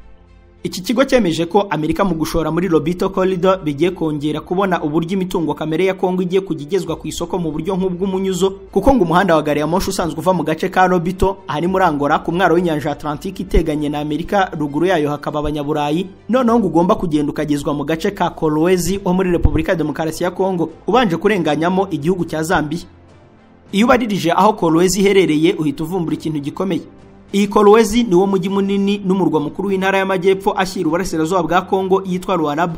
Iki kigo cyemeje ko Amerika mu gushora muri Lobito Corridor bigiye kongera kubona uburyo imitungo kamere ya Kongo igiye kugigezwa ku isoko mu buryo nk'ubw'umunyuzo, kuko ngo umuhanda wa gari ya moshi usanzwe uva mu gace ka Lobito ahari muri Angola ku mwaro w'inyanja Atlantique iteganye na Amerika, ruguru yayo hakaba abanyaburayi, noneho ngo ugomba kugenda ukagezwa mu gace ka Kolwezi ho muri Repubulika ya Demokarasi ya Kongo ubanje kurenganyamo igihugu cya Zambia. Iyo ubaririje aho Kolwezi iherereye uhita uvumbura ikintu gikomeye. Iyi Kolwezi ni wo mujyi munini n'umurwa mukuru w'intara y'amajyepfo ashyira uburasirazuba bwa Kongo yitwa Lualaba.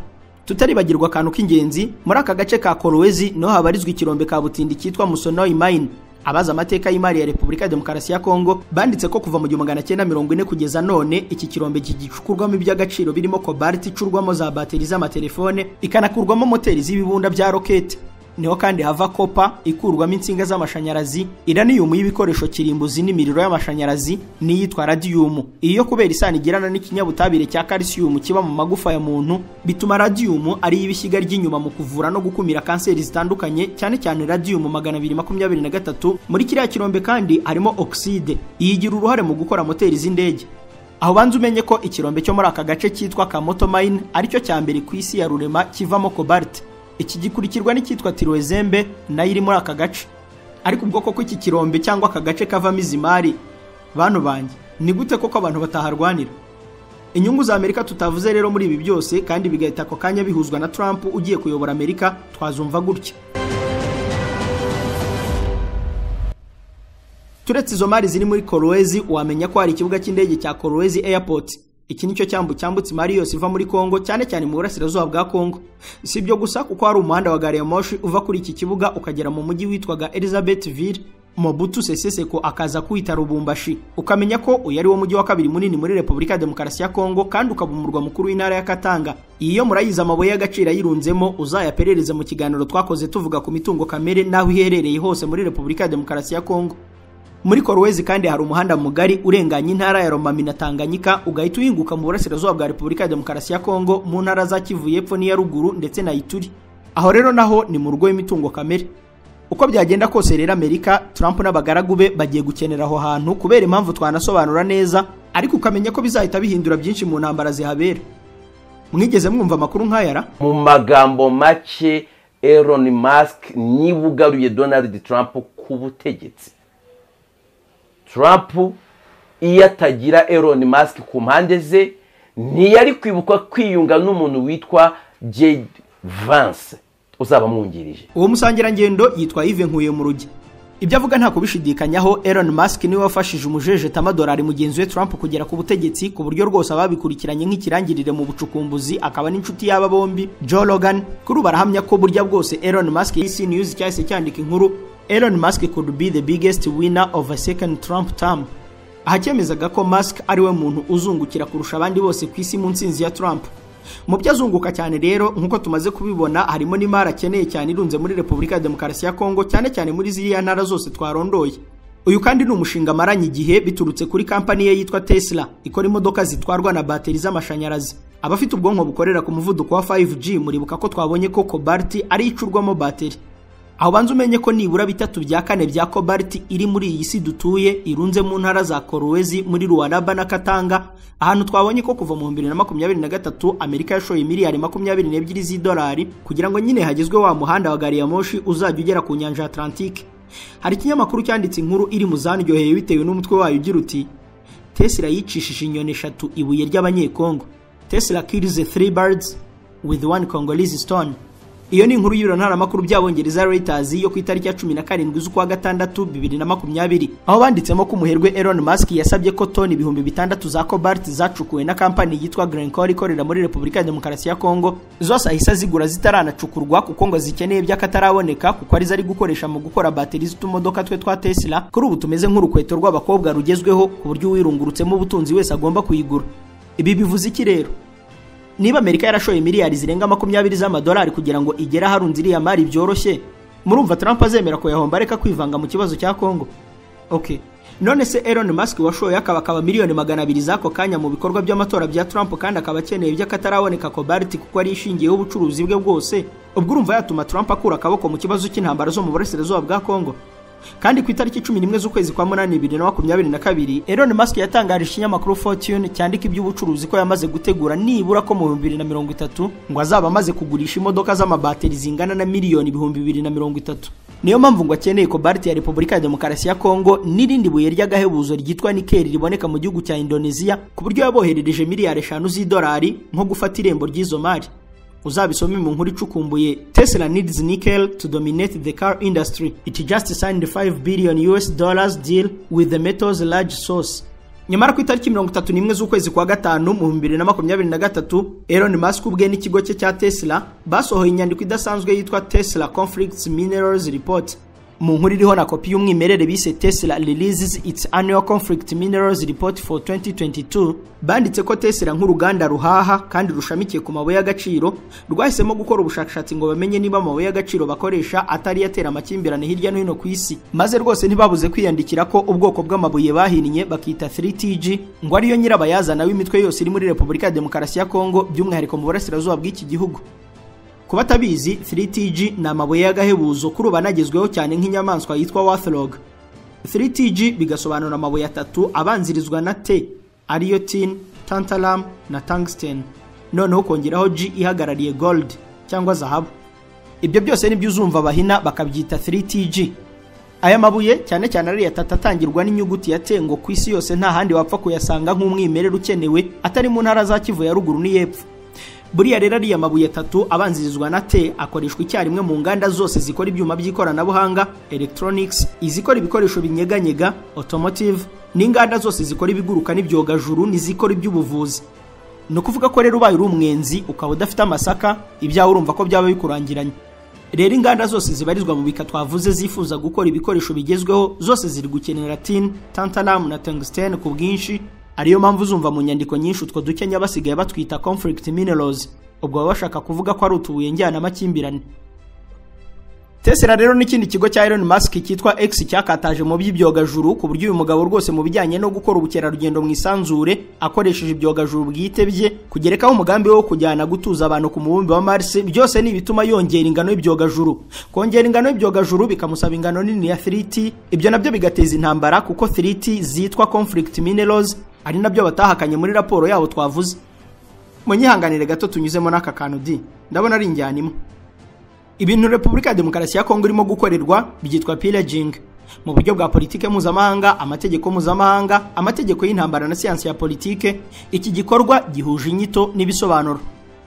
tutaribagirwa akantu k'ingenzi muri aka gace ka Kolwezi no habarizwa ikirombe ka Butindi cyitwa Musonoi Mine. Abaza amateka y'imari ya Repubulika ya Demokarasi ya Kongo banditse ko kuva mu 1940 kugeza none iki kirombe kigicukurwamo iby'agaciro birimo cobalt icurwamo za bateri z'amatelefone, ikanakurwamo moteri z'ibibunda bya rocket. Niho kandi hava copper ikurwamo insinga z'amashanyarazi, uranium y'ibikoresho kirimbuzi n'imiriro y'amashanyarazi n'iyitwa radium. Iyo kubera isano igirana n'ikinyabutabire cya calcium kiba mu magufa ya muntu, bituma radium ari ibishyiga ry'inyuma mu kuvura no gukumira kanseri zitandukanye, cyane cyane radium 223. Muri kiriya kirombe kandi harimo oxide iyigira uruhare mu gukora moteri z'indege. Aho banze umenye ko ikirombe cyo muri aka gace cyitwa Kamoto Mine aricyo cya mbere ku isi ya rurema kivamo cobalt. Iki gikurikirwa n'icyitwa Tirwezembe nayo iri muri aka gace. Ariko ubwo koko iki kirombe cyangwa aka gace kavamo izimari, bantu banjye, ni gute koko abantu bataharwanira? Inyungu za Amerika tutavuze rero muri ibi byose kandi bigahita ako kanya bihuzwa na Trump ugiye kuyobora Amerika, twazumva gutya. Turetse izo mari ziri muri Kolwezi, wamenya ko hari ikibuga cy'indege cya Kolwezi Airport. Iki nicyo cyambu cyambutse imari yose iva muri Kongo, cyane cyane mu burasirazuba bwa Kongo. Si ibyo gusa kuko hari umuhanda wa gari ya moshi uva kuri iki kibuga ukagera mu mujyi witwaga Elizabethville, Mobutu Sese Seko akaza kwita Lubumbashi. Ukamenya ko uyu ari wo mujyi wa kabiri munini muri Repubulika ya Demokarasi ya Kongo kandi ukaba umurwa mukuru w'intara ya Katanga. Iyo murayiza amabuye y'agaciro yirunzemo uzayaperereze mu kiganiro twakoze tuvuga ku mitungo kamere naho iherereye hose muri Repubulika ya Demokarasi ya Kongo. Muri Kolwezi kandi hari umuhanda mugari urenganya intara ya Lomami na Tanganyika ugahita uhinguka mu burasirazuba bwa Repubulika ya Demokarasi ya Kongo mu ntara za Kivu y'Epfo n'iya Ruguru ndetse na Ituri. Aho rero naho ni mu rugo w'imitungo kamere. Uko byagenda kose rero Amerika, Trump n'abagaragu be bagiye gukenera aho hantu kubera impamvu twanasobanura neza, ariko ukamenya ko bizahita bihindura byinshi mu ntambara zihabera. Mwigeze mwumva amakuru nk'ayara? Mu magambo make, Elon Musk nibugaruye Donald Trump ku butegetsi. Trump iyo atagira Elon Musk ku mpande ze ntiyari kwibuka kwiyunga n'umuntu witwa J.D. Vance uzaba mwungirije. Uwo musangirangendo yitwa Yves Nkuyumurugi. Ibyo avuga nta kubishidikanyaho, Elon Musk niwe wafashije umujejeta amadolari mugenzi we Trump kugera ku butegetsi ku buryo rwose ababikurikiranye nk'ikirangirire mu bucukumbuzi, akaba n'inshuti y'aba bombi Joe Rogan. Kuri barahamya ko burya bwose Elon Musk isi news cyahise cyandika inkuru Elon Musk could be the biggest winner of a second Trump term. Ahakemezaga ko Musk ari we muntu uzungukira kurusha abandi bose ku isi mu nsinzi ya Trump. Mu byazunguka cyane rero nkuko tumaze kubibona harimo n'imari akeneye cyane irunze muri Repubulika ya Demokarasi ya Kongo, cyane cyane muri ziriya ntara zose twarondoye. Uyu kandi ni umushinga maranye igihe biturutse kuri kampani ye yitwa Tesla ikora imodoka zitwarwa na bateri z'amashanyarazi. Abafite ubwonko bukorera ku muvuduko wa 5G muribuka ko twabonye ko cobalt ari icurwamo bateri. Aho banze umenye ko nibura 3 bya 4 bya cobalt iri muri iyi si dutuye irunze mu ntara za Kolwezi muri Lualaba na Katanga, ahantu twabonye ko kuva mu 2023 Amerika yashoye miliyari 22 z'idolari kugira ngo nyine hagezwe wa muhanda wa gari ya moshi uzajya ugera ku nyanja Atlantique. Hari ikinyamakuru cyanditse inkuru iri mu zanryoheye bitewe n'umutwe wayo ugira uti Tesla yicishije inyoni 3 ibuye ry'abanyekongo. Tesla kills 3 birds with 1 Congolese stone. Iyo ni inkuru y'ibiro makuru by'abongereza Reuters yo ku itariki ya 17 z'ukwa gatandatu 2020, aho banditsemo ko umuherwe Elon Musk yasabye ko toni 600 za cobalt zacukuwe na kampani yitwa Glencore ikorera muri Repubulika ya Demokarasi ya Kongo zose ahisa zigura zitaranacukurwa kuko ngo zikeneye by'akataraboneka kuko ari zari gukoresha mu gukora bateri z'utumodoka twe twa Tesla. Kuri ubu tumeze nk'urukweto rw'abakobwa rugezweho ku buryo wirungurutsemo ubutunzi wese agomba kuyigura. Ibi bivuze iki rero? Niba Amerika yarashoye miliyari zirenga 20 z'amadolari kugira ngo igere harunze iriya mari byoroshye, murumva Trump azemera ko yahomba reka kwivanga mu kibazo cya Kongo? Okay. None se Elon Musk washoye akaba miliyoni 200 zako kanya mu bikorwa by'amatora bya Trump kandi akaba akeneye by'akataraboneka cobalt kuko ari ishingiyeho ubucuruzi bwe bwose, ubwo urumva yatuma Trump akura akaboko mu kibazo cy'intambara zo mu burasirazuba bwa Kongo? Kandi ku itariki 11 z'ukwezi kwa 8 2022 Elon Musk yatangarije ikinyamakuru Fortune cyandika iby'ubucuruzi ko yamaze gutegura nibura ko mu 2030 ngo azaba amaze kugurisha imodoka z'amabateri zingana na miliyoni 2030. Niyo mpamvu ngo akeneye cobalt ya Repubulika ya Demokarasi ya Kongo n'irindi buye ry'agahebuzo ryitwa nickel riboneka mu gihugu cya Indonesia ku buryo yaboherereje miliyari 5 z'idolari nko gufata irembo ry'izo mari. Uzabisome mu nkuru icukumbuye Tesla needs nickel to dominate the car industry. It just signed $5 billion deal with the metal's large source. nyamara ku itariki 31 z'ukwezi kwa gatanu mu 2023 Elon Musk ubwe n'ikigo cye cya Tesla basohoye inyandiko idasanzwe yitwa Tesla Conflicts Minerals Report. Mu nkuru iriho na kopi y'umwimerere bise Tesla releases its annual conflict minerals report for 2022, banditse ko Tesla nk'uruganda ruhaha kandi rushamikiye ku mabuye y'agaciro rwahisemo gukora ubushakashatsi ngo bamenye niba amabuye y'agaciro bakoresha atari yatera amakimbirane hirya no hino ku isi, maze rwose ntibabuze kwiyandikira ko ubwoko bw'amabuye bahinnye bakita 3TG ngo ariyo nyirabayazana w'imitwe yose iri muri Repubulika ya Demokarasi ya Kongo, by'umwihariko mu burasirazuba bw'iki gihugu. Kuba tabizi 3TG ni amabuye y'agahebuzo kuri banagezweho cyane nk'inyamaswa yitwa Warthog. 3TG bigasobanura amabuye atatu abanzirizwa na T ariyo tin, tantalum na tungsten, noneho kongeraho G ihagarariye gold cyangwa zahabu. Ibyo byose nibyo uzumva bahina bakabyita 3TG. Aya mabuye cyane cyane ari yatatangirwa n'inyuguti ya T ngo ku isi yose nta handi wapfa kuyasanga nk'umwimerere ukenewe atari mu ntara za Kivu ya ruguru n'iyepfo. Buriya rero ari amabuye atatu abanzirizwa na T akoreshwa icyarimwe mu nganda zose zikora ibyuma by'ikoranabuhanga, electronics, izikora ibikoresho binyeganyega, automotive, n'inganda zose zikora ibiguruka n'ibyogajuru n'izikora iby'ubuvuzi. No kuvuga ko rero ubaye uri umwenzi ukaba udafite amasaka, ibyawe urumva ko byaba bikurangiranye. Rero inganda zose zibarizwa mu bika twavuze zifuza gukora ibikoresho bigezweho zose ziri gukenera tin, tantalum na tungsten ku bwinshi. Ariyo mpamvu uzumva mu nyandiko nyinshi utwo dukenya basigaye batwita conflict minerals, ubwo baba bashaka kuvuga ko ari utubuye njyana amakimbirane. Tesla rero n'ikindi kigo cya Elon Musk cyitwa X cyakataje mu by'ibyogajuru ku buryo uyu mugabo rwose mu bijyanye no gukora ubukerarugendo mu isanzure akoresheje ibyogajuru bwite bye kugerekaho umugambi wo kujyana gutuza abantu ku mubumbe wa Mars, byose ni bituma yongera ingano y'ibyogajuru. Kongera ingano y'ibyogajuru bikamusaba ingano nini ya 3T, ibyo nabyo bigateza intambara kuko 3T zitwa conflict minerals ari nabyo batahakanye muri raporo yabo twavuze. Munyihanganire gato tunyuzemo n'aka kantu di ndabona ari injyanimo. Ibintu Repubulika ya Demokarasi ya Kongo irimo gukorerwa byitwa pillaging mu buryo bwa politike mpuzamahanga, amategeko mpuzamahanga, amategeko y'intambara na siyansi ya politike. Iki gikorwa gihuje inyito n'ibisobanuro.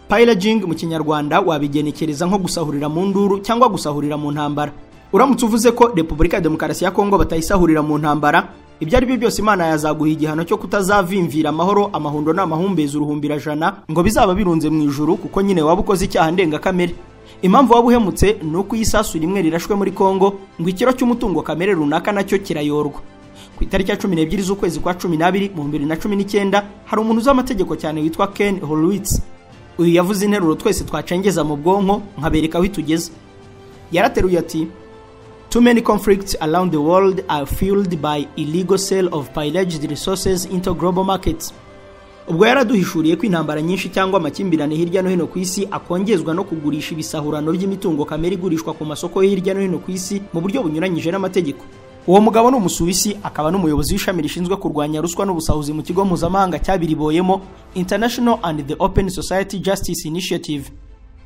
Pillaging mu Kinyarwanda wabigenekereza nko gusahurira mu nduru cyangwa gusahurira mu ntambara. Uramutse uvuze ko Repubulika ya Demokarasi ya Kongo batayisahurira mu ntambara, ibyo ari byo byose Imana yazaguha igihano cyo kutazavimvira amahoro, amahundo n'amahumbezi uruhumbira jana ngo bizaba birunze mu ijuru, kuko nyine waba ukoze icyaha ndenga kamere. Impamvu waba uhemutse nuko isasu rimwe rirashwe muri Kongo ngo ikiro cy'umutungo kamere runaka nacyo kirayorwa. Ku itariki ya 12 z'ukwezi kwa 12 mu 2019 hari umuntu uz'amategeko cyane witwa Ken Horowitz. Uyu yavuze interuro twese twacengeza mu bwonko nkabereka aho itugeze. Yarateruye ati, too many conflicts around the world are fueled by illegal sale of pillaged resources into global markets. Ubwo yaraduhishuriye ko intambara nyinshi cyangwa amakimbirane hirya no hino ku isi akongezwa no kugurisha ibisahurano by'imitungo kamere igurishwa ku masoko hirya no hino ku isi mu buryo bunyuranyije n'amategeko. Uwo mugabo ni Umusuwisi, akaba n'umuyobozi w'ishami rishinzwe kurwanya ruswa n'ubusahuzi mu kigo mpuzamahanga cyabiriboyemo International and the Open Society Justice Initiative.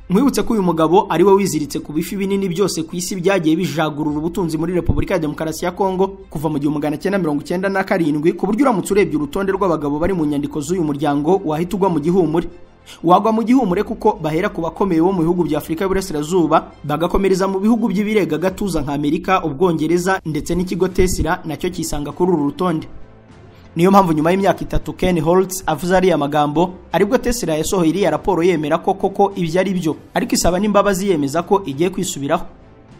Mwibutse ko uyu mugabo ari we wiziritse ku bifi binini byose ku isi byagiye bijagurura ubutunzi muri Repubulika ya Demokarasi ya Kongo kuva mu 1997 ku buryo uramutse urebye urutonde rw'abagabo bari mu nyandiko z'uyu muryango wahita ugwa mu gihumure. Wagwa mu gihumure kuko bahera ku bakomeye bo mu bihugu bya Afurika y'Uburasirazuba bagakomereza mu bihugu by'ibirega gatuza nka Amerika, Ubwongereza ndetse n'ikigo Tesla nacyo kisanga kuri uru rutonde. Niyo mpamvu nyuma y'imyaka 3 Ken Horowitz avuze ari amagambo aribwo Tesla yasohoye iriya raporo yemera ko koko ibyo ari byo, ariko isaba n'imbabazi yemeza ko igiye kwisubiraho.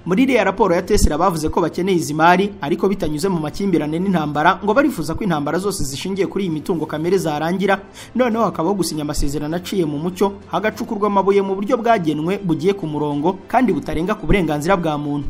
Muri iriya raporo ya Tesla bavuze ko bakeneye izimari ariko bitanyuze mu makimbirane n'intambara, ngo barifuza ko intambara zose zishingiye kuri iyi mitungo kamere zarangira, noneho hakabaho gusinya amasezerano aciye mu mucyo, hagacukurwa amabuye mu buryo bwagenwe bugiye ku murongo kandi butarenga ku burenganzira bwa muntu.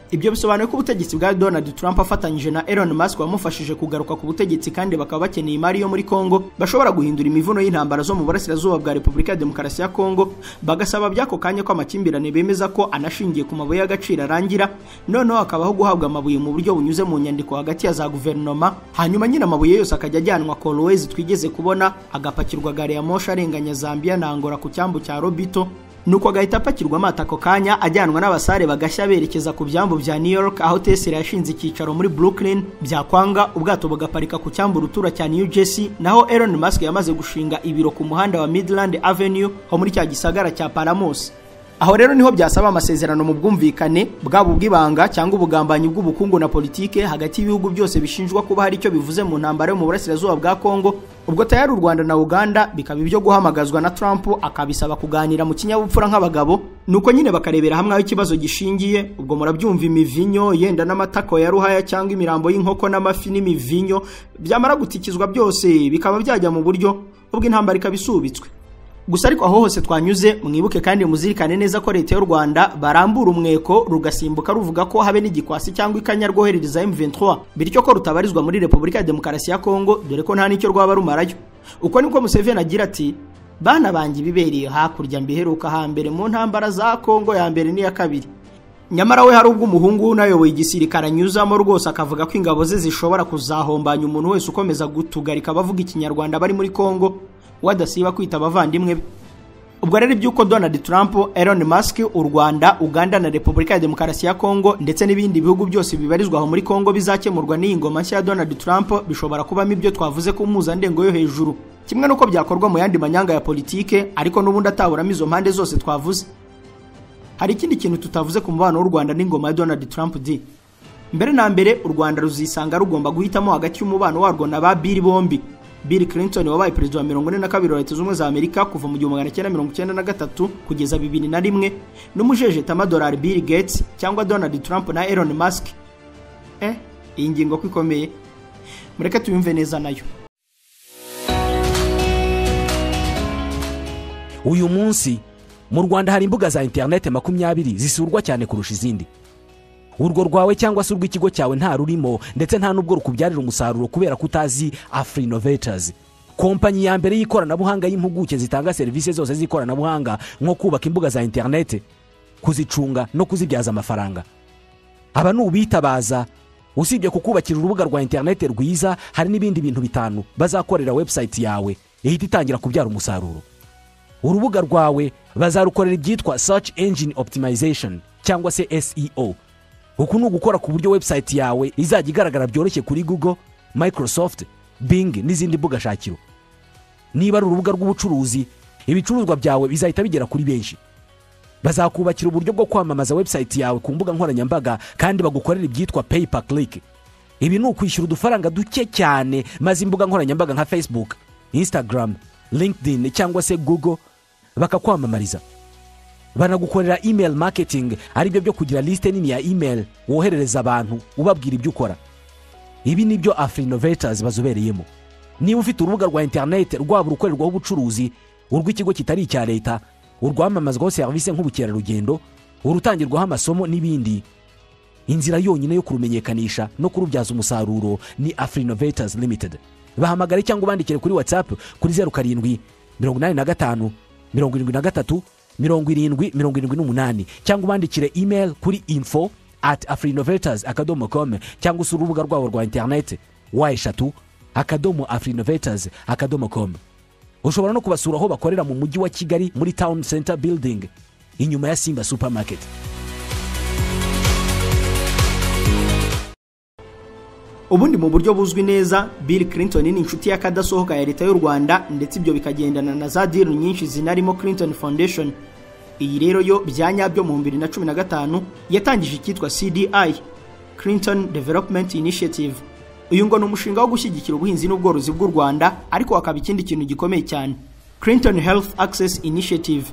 Ibyo bisobanuye ko ubutegetsi bwa Donald Trump afatanyije na Elon Musk wamufashije kugaruka ku butegetsi kandi bakaba bakeneye imari yo muri Kongo bashobora guhindura imivuno y'intambara zo mu burasirazuba bwa Repubulika ya Demokarasi ya Kongo, bagasaba byako kanya ko amakimbirane bemeza ko anashingiye ku mabuye y'agaciro arangira, noneho akabaho guhabwa amabuye mu buryo bunyuze mu nyandiko hagati ya za guverinoma, hanyuma nyine amabuye yose akajya ajyanwa Kolwezi twigeze kubona agapakirwa gare ya moshi arenganya Zambia na Angola ku cyambu cya Lobito, nuko agahita apakirwa amata ako kanya ajyanwa n'abasare bagashya berekeza ku byambu bya New York aho Tesla yashinze icyicaro muri Brooklyn, byakwanga ubwato bugaparika ku cyambu rutura cya New Jersey, naho Elon Musk yamaze gushinga ibiro ku muhanda wa Midland Avenue ho muri cya gisagara cya Palamos. aho rero niho byasaba amasezerano mu bwumvikane bwabo bw'ibanga cyangwa ubugambanyi bw'ubukungu na politike hagati y'ibihugu byose bishinjwa kuba hari icyo bivuze mu ntambara yo mu burasirazuba bwa Kongo. Ubwo tayari u Rwanda na Uganda bikaba ibyo guhamagazwa na Trump akabisaba kuganira mu kinyabupfura nk'abagabo, nuko nyine bakarebera hamwe aho ikibazo gishingiye. Ubwo murabyumva imivinyo yenda n'amatako ya ruhaya cyangwa imirambo y'inkoko n'amafi n'imivinyo byamara gutikizwa byose bikaba byajya mu buryo ubwo intambara ikabisubitswe. Gusa ariko aho hose twanyuze mwibuke kandi muzirikane neza ko leta y'u Rwanda barambura umweko rugasimbuka ruvuga ko habe n'igikwasi cyangwa ikanya rwoherereza M23 bityo ko rutabarizwa muri Repubulika ya Demokarasi ya Kongo, dore ko nta nicyo rwaba rumarayo. Uko niko Museveni agira ati bana bangi bibereye hakurya mbiheruka hambere mu ntambara za Kongo ya mbere n'iya kabiri. Nyamara we hari ubwo umuhungu nayoboye igisirikare anyuzamo rwose akavuga ko ingabo ze zishobora kuzahombanya umuntu wese ukomeza gutugarika bavuga ikinyarwanda bari muri Kongo wadasiba kwita abavandimwe be. Ubwo rero ibyuko Donald Trump, Elon Musk, u Rwanda, Uganda na Repubulika ya Demokarasi ya Kongo ndetse n'ibindi bihugu byose bibarizwa aho muri Kongo bizakemurwa n'iyi ngoma nshya ya Donald Trump bishobora kubamo ibyo twavuze ku mpuzandengo yo hejuru, kimwe nuko byakorwa mu yandi manyanga ya politike, ariko n'ubundi ataburamo izo mpande zose twavuze. Hari ikindi kintu tutavuze ku mubano w'u Rwanda n'ingoma ya Donald Trump D. Mbere na mbere u Rwanda ruzisanga rugomba guhitamo hagati y'umubano warwo na ba Bill bombi. Bill Clinton wabaye perezida wa 42 wa Leta Zunze Ubumwe za Amerika kuva mu 1993 kugeza 2001 n'umujejeta amadolari Bill Gates cyangwa Donald Trump na Elon Musk. Iyi ngingo kwikomeye mureke tuyumve neza nayo. Uyu munsi mu Rwanda hari imbuga za internet 20 zisurwa cyane kurusha izindi. Urwo rwawe cyangwa se urw'ikigo cyawe nta rurimo ndetse nta nubwo rukubyarira umusaruro kubera kutazi Afrinovators, kompanyi ya mbere y'ikoranabuhanga y'impuguke zitanga serivisi zose z'ikoranabuhanga nko kubaka imbuga za internet, kuzicunga no kuzibyaza amafaranga. Aba n'ubitabaza usibye kukubakira urubuga rwa internet rwiza, hari n'ibindi bintu bitanu bazakorera website yawe ihita itangira kubyara umusaruro. Urubuga rwawe bazarukorera ibyitwa Search Engine Optimization cyangwa se SEO. Uku ni ugukora ku buryo website yawe izajya igaragara byoroshye kuri Google, Microsoft, Bing n'izindi mbuga shakiro. Niba ari urubuga rw'ubucuruzi, ibicuruzwa byawe bizahita bigera kuri benshi. Bazakubakira uburyo bwo kwamamaza website yawe ku mbuga nkoranyambaga kandi bagukorera ibyitwa pay per click. Ibi ni ukwishyura udufaranga duke cyane maze imbuga nkoranyambaga nka Facebook, Instagram, LinkedIn cyangwa se Google bakakwamamariza. Banagukorera email marketing, aribyo byo kugira liste nini ya email woherereza abantu ubabwira ibyo ukora. Ibi nibyo Afrinovators bazobereyemo. Niba ufite urubuga rwa internet rwaba urukorerwaho ubucuruzi, urw'ikigo kitari icya leta, urwamamazwaho serivisi nk'ubukerarugendo, urutangirwaho amasomo n'ibindi, inzira yonyine yo kurumenyekanisha no kurubyaza umusaruro ni Afrinovators Limited. Bahamagare cyangwa ubandikire kuri WhatsApp kuri 07 85 73 7078 cyangwa ubandikire email kuri info@afrinovators.com cyangwa usura urubuga rwabo rwa internet y3.afrinovators.com. Ushobora no kubasura aho bakorera mu mujyi wa Kigali muri Town Center Building inyuma ya Simba Supermarket. Ubundi mu buryo buzwi neza, Bill Clinton ni inshuti y'akadasohoka ya leta y'u Rwanda ndetse ibyo bikagendana na za deal nyinshi zinarimo Clinton Foundation. Iyi rero yo byanyabyo mu 2015 yatangije icyitwa CDI, Clinton Development Initiative. Uyu ngo ni umushinga wo gushyigikira ubuhinzi n'ubworozi bw'u Rwanda, ariko hakaba ikindi kintu gikomeye cyane, Clinton Health Access Initiative.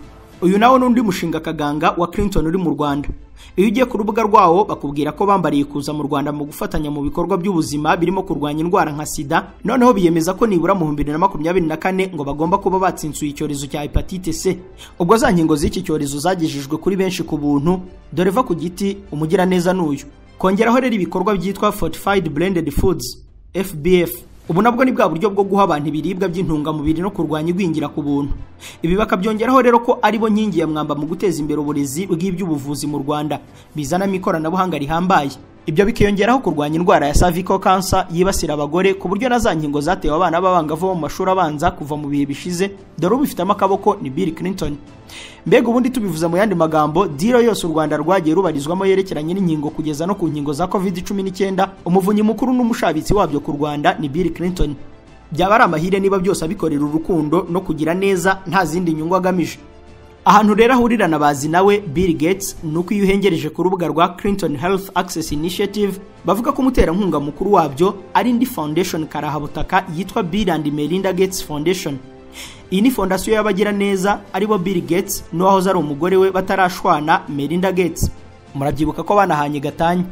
Uyu nawo n'undi mushinga kaganga wa Clinton uri mu Rwanda. Iyo ugiye ku rubuga rwawo bakubwira ko bambariye kuza mu Rwanda mu gufatanya mu bikorwa by'ubuzima birimo kurwanya indwara nka sida, noneho biyemeza ko nibura mu 2024 ngo bagomba kuba batsinsuye icyorezo cya hepatite C. Ubwo za nkingo z'iki cyorezo zagejejwe kuri benshi ku buntu, dore va ku giti umugira neza n'uyu. Kongeraho rero ibikorwa byitwa Fortified Blended Foods FBF. Ubu nabwo ni bwa buryo bwo guha abantu ibiribwa by'intungamubiri no kurwanya igwingira ku buntu. Ibi bakabyongeraho rero ko ari bo nkingi ya mwamba mu guteza imbere uburezi bw'iby'ubuvuzi mu Rwanda, bizanamo ikoranabuhanga rihambaye. Ibyo bikiyongeraho kurwanya indwara ya cervical cancer yibasira abagore, ku buryo na za nkingo zatewe abana b'abangavu mu mashuri abanza kuva mu bihe bishize, dore ubifitemo akaboko ni Bill Clinton. Mbega ubundi tubivuza mu yandi magambo, deal yose u Rwanda rwagiye rubarizwamo yerekeranye n'inkingo kugeza no ku nkingo za COVID-19, umuvunyi mukuru n'umushabitsi wabyo ku Rwanda ni Bill Clinton. Byaba ari amahire niba byose abikorera urukundo no kugira neza nta zindi nyungu agamije. ahantu rero ahurira na bazi nawe Bill Gates nuko iyo uhengereje ku rubuga rwa Clinton Health Access Initiative bavuga ko umuterankunga mukuru wabyo ari indi foundation karahabutaka yitwa Bill and Melinda Gates Foundation. Iyi ni fondasiyo y'abagira neza aribo Bill Gates n'uwahoze ari umugore we batarashwana Melinda Gates. Murabyibuka ko banahanye gatanya.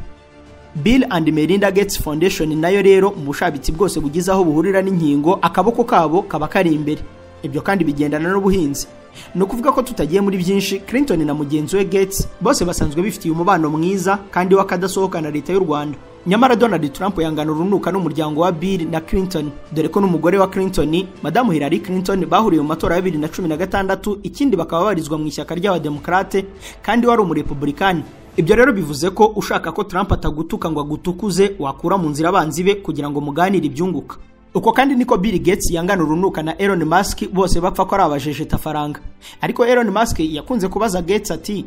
Bill and Melinda Gates Foundation nayo rero mu bushabitsi bwose bugize aho buhurira n'inkingo akaboko kabo kaba kari imbere. Ibyo kandi bigendana n'ubuhinzi. No kuvuga ko tutagiye muri byinshi, Clinton na mugenzi we Gates bose basanzwe bifitiye umubano mwiza kandi wakadasohoka na leta y'u Rwanda. Nyamara Donald Trump yangana urunuka n'umuryango wa Bill na Clinton, dore ko n'umugore wa Clinton, Madamu Hillary Clinton, bahuriye mu matora ya 2016, ikindi bakaba barizwa mu ishyaka ry'abademokrate kandi wari umurepublikani. Ibyo rero bivuze ko ushaka ko Trump atagutuka ngo agutukuze wakura mu nzira abanzi be kugira ngo muganire ibyunguka. Uko kandi niko Bill Gates yangana urunuka na Elon Musk, bose bapfa ko ari abajejeta faranga. Ariko Elon Musk yakunze kubaza Gates ati,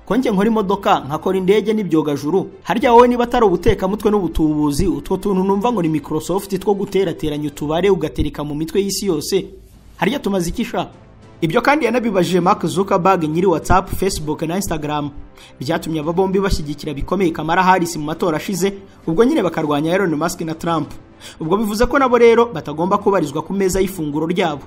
konje nkora imodoka nkakora indege n'ibyogajuru, harya wowe niba atari ubuteka mutwe n'ubutubuzi utwo tuntu numva ngo ni Microsoft two guterateranya utubare ugatereka mu mitwe y'isi yose, harya tumaze ikisha? Ibyo kandi yanabibajije Mark Zuckerberg nyiri WhatsApp, Facebook na Instagram. Byatumye aba bombi bashyigikira bikomeye Kamala Harris mu matora ashize, ubwo nyine bakarwanya Elon Musk na Trump. Ubwo bivuze ko nabo rero batagomba kubarizwa ku meza y'ifunguro ryabo.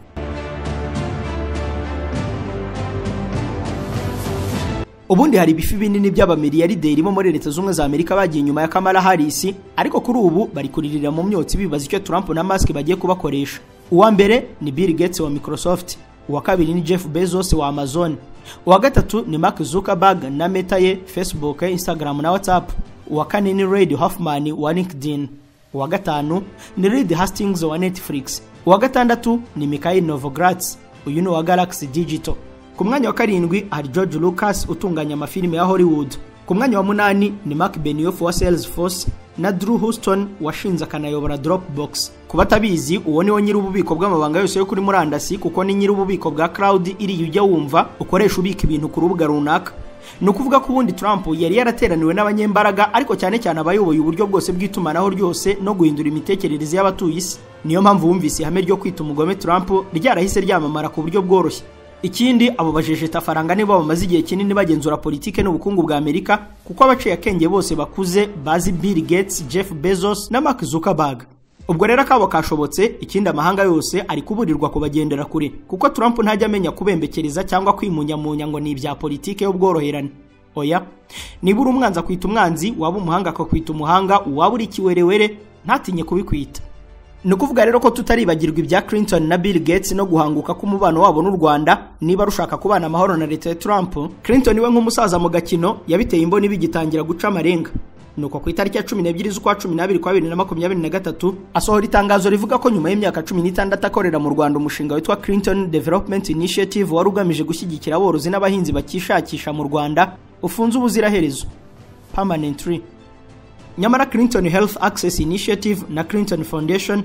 Ubundi hari ibifi binini by'abamiliyarderi bo muri Leta Zunze za Amerika bagiye nyuma ya Kamala Harris, ariko kuri ubu bari kuririra mu myotsi bibaza icyo Trump na Musk bagiye kubakoresha. Uwa mbere ni Bill Gates wa Microsoft, uwa kabiri ni Jeff Bezos wa Amazon, uwa gatatu ni Mark Zuckerberg na Meta ye Facebook, Instagram na WhatsApp, uwa kane ni Reid Hoffman wa LinkedIn, uwa gatanu ni Reed Hastings wa Netflix, uwa gatandatu ni Mikhail Novogratz, uyu ni wa Galaxy Digital. Ku mwanya wa karindwi hari George Lucas utunganya amafilime ya Hollywood. Ku mwanya wa munani ni Mark Benioff wa Salesforce na Drew Houston washinze akanayobora Dropbox. Ku batabizi, uwo ni wo nyiri ububiko bw'amabanga yose yo kuri murandasi, kuko ni nyiri ububiko bwa cloud iri ujya wumva ukoresha ubika ibintu ku rubuga runaka. No kuvuga ko ubundi Trump yari yarateraniwe n'abanyembaraga, ariko cyane cyane abayoboye uburyo bwose bw'itumanaho ryose no guhindura imitekerereze y'abatuye isi. Niyo mpamvu wumvise ihame ryo kwita umugome Trump ryarahise ryamamara ku buryo bworoshye. Ikindi, abo bajejeta faranga nibo bamaze igihe kinini bagenzura politike n'ubukungu bwa Amerika, kuko abaciye akenge bose bakuze bazi Bill Gates, Jeff Bezos na Mark Zuckerberg. Ubwo rero akabo kashobotse, ikindi amahanga yose ari kuburirwa kubagendera kure, kuko Trump ntajya amenya kubembekereza cyangwa kwimunyamunya ngo ni ibya politike y'ubworoherane. Oya, niba uri umwanzi akwita umwanzi, waba umuhanga akakwita umuhanga, waba uri kiwerewere ntatinye kubikwita. Nukuvuga rero ko tutaribagirwa ibya Clinton na Bill Gates no guhanguka k'umubano wabo n'u Rwanda, niba rushaka kubana amahoro na leta ya Trump. Clinton we nk'umusaza mu gakino yabiteye imboni bigitangira guca amarenga. Nuko ku itariki ya 12 z'ukwa 12 kwa 2023 asohora itangazo rivuga ko nyuma y'imyaka 16 akorera mu Rwanda umushinga witwa Clinton Development Initiative wari ugamije gushyigikira aborozi n'abahinzi bakishakisha mu Rwanda ufunze ubuziraherezo permanently. Nyamara Clinton Health Access Initiative na Clinton Foundation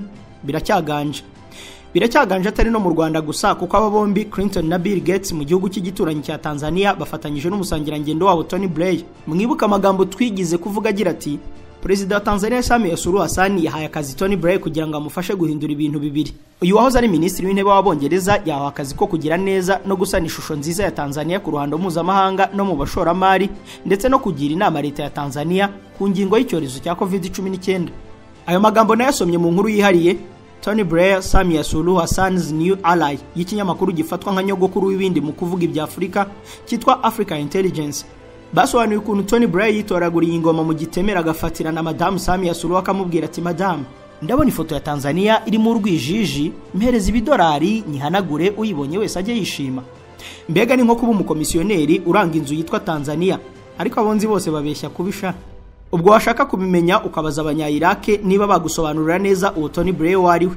biracyaganje atari no mu Rwanda gusa, kuko aba bombi Clinton na Bill Gates mu gihugu cy'igituranyi cya Tanzania bafatanyije n'umusangirangendo wabo Tony Blair. Mwibuka amagambo twigize kuvuga agira ati, Perezida wa Tanzania Samia Suluhu Hassan yahaye akazi Tony Blair kugira ngo amufashe guhindura ibintu bibiri. Uyu wahoze ari minisitiri w'intebe w'Abongereza yahawe akazi ko kugira neza no gusana ishusho nziza ya Tanzania ku ruhando mpuzamahanga no mu bashoramari, ndetse no kugira inama leta ya Tanzania ku ngingo y'icyorezo cya COVID-19. Ayo magambo nayasomye mu nkuru yihariye Tony Blair, Samia Suluhu Hassan's New Ally y'ikinyamakuru gifatwa nka nyogokuru w'ibindi mu kuvuga ibya Afrika cyitwa Africa Intelligence. Basobanuye ukuntu Tony Blair yitoraguriye ingoma mu gitemera agafatira na Madame Samia Suluhu akamubwira ati, Madame, ndabona ifoto ya Tanzania iri mu rwijiji, mpereza $1 nyihanagure uyibonye wese ajye yishima. Mbega ni nko kuba umukomisiyoneri uranga inzu yitwa Tanzania, ariko abonzi bose babeshya kubisha. Ubwo washaka kubimenya ukabaza abanya-Iraq niba bagusobanurira neza uwo Tony Blair wari we.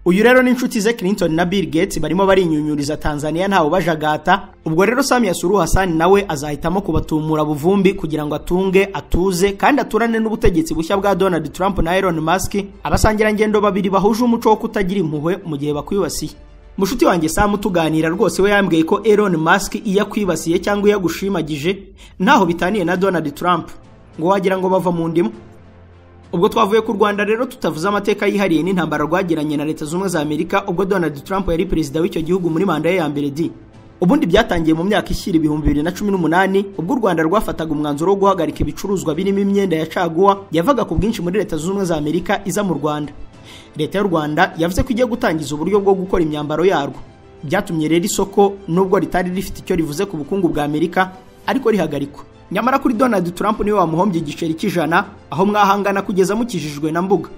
Uyu rero ni inshuti ze Clinton na Bill Gates barimo barinyunyuriza Tanzania ntawo bajagata. Ubwo rero Samia Suluhu Hassan nawe azahitamo kubatumura buvumbi kugira ngo atunge, atuze kandi aturane n'ubutegetsi bushya bwa Donald Trump na Elon Musk, abasangira ngendo babiri bahuje umuco wo kutagira impuhwe mu gihe bakwibasiye. Mushuti wanjye Sam tuganira rwose we yambwiye ko Elon Musk iya kwibasiye cyangwa iya gushimagije ntaho bitaniye na Donald Trump, ngo wagira ngo bava mu ndimo. Ubwo twavuye ku Rwanda rero tutavuze amateka yihariye n'intambara rwagiranye na Leta Zunze za Amerika ubwo Donald Trump yari perezida w'icyo gihugu muri manda ye ya mbere. ubundi byatangiye mu myaka ishyira 2018 ubwo u Rwanda rwafataga umwanzuro wo guhagarika ibicuruzwa birimo imyenda ya caguwa yavaga ku bwinshi muri Leta Zunze Ubumwe za Amerika iza mu Rwanda. Leta y'u Rwanda yavuze ko igiye gutangiza uburyo bwo gukora imyambaro yarwo. Byatumye rero isoko nubwo ritari rifite icyo rivuze ku bukungu bwa Amerika ariko rihagarikwa. Nyamara kuri Donald Trump niwe wamuhombye igiceri cy'ijana aho mwahangana kugeza mukijijwe na mbuga.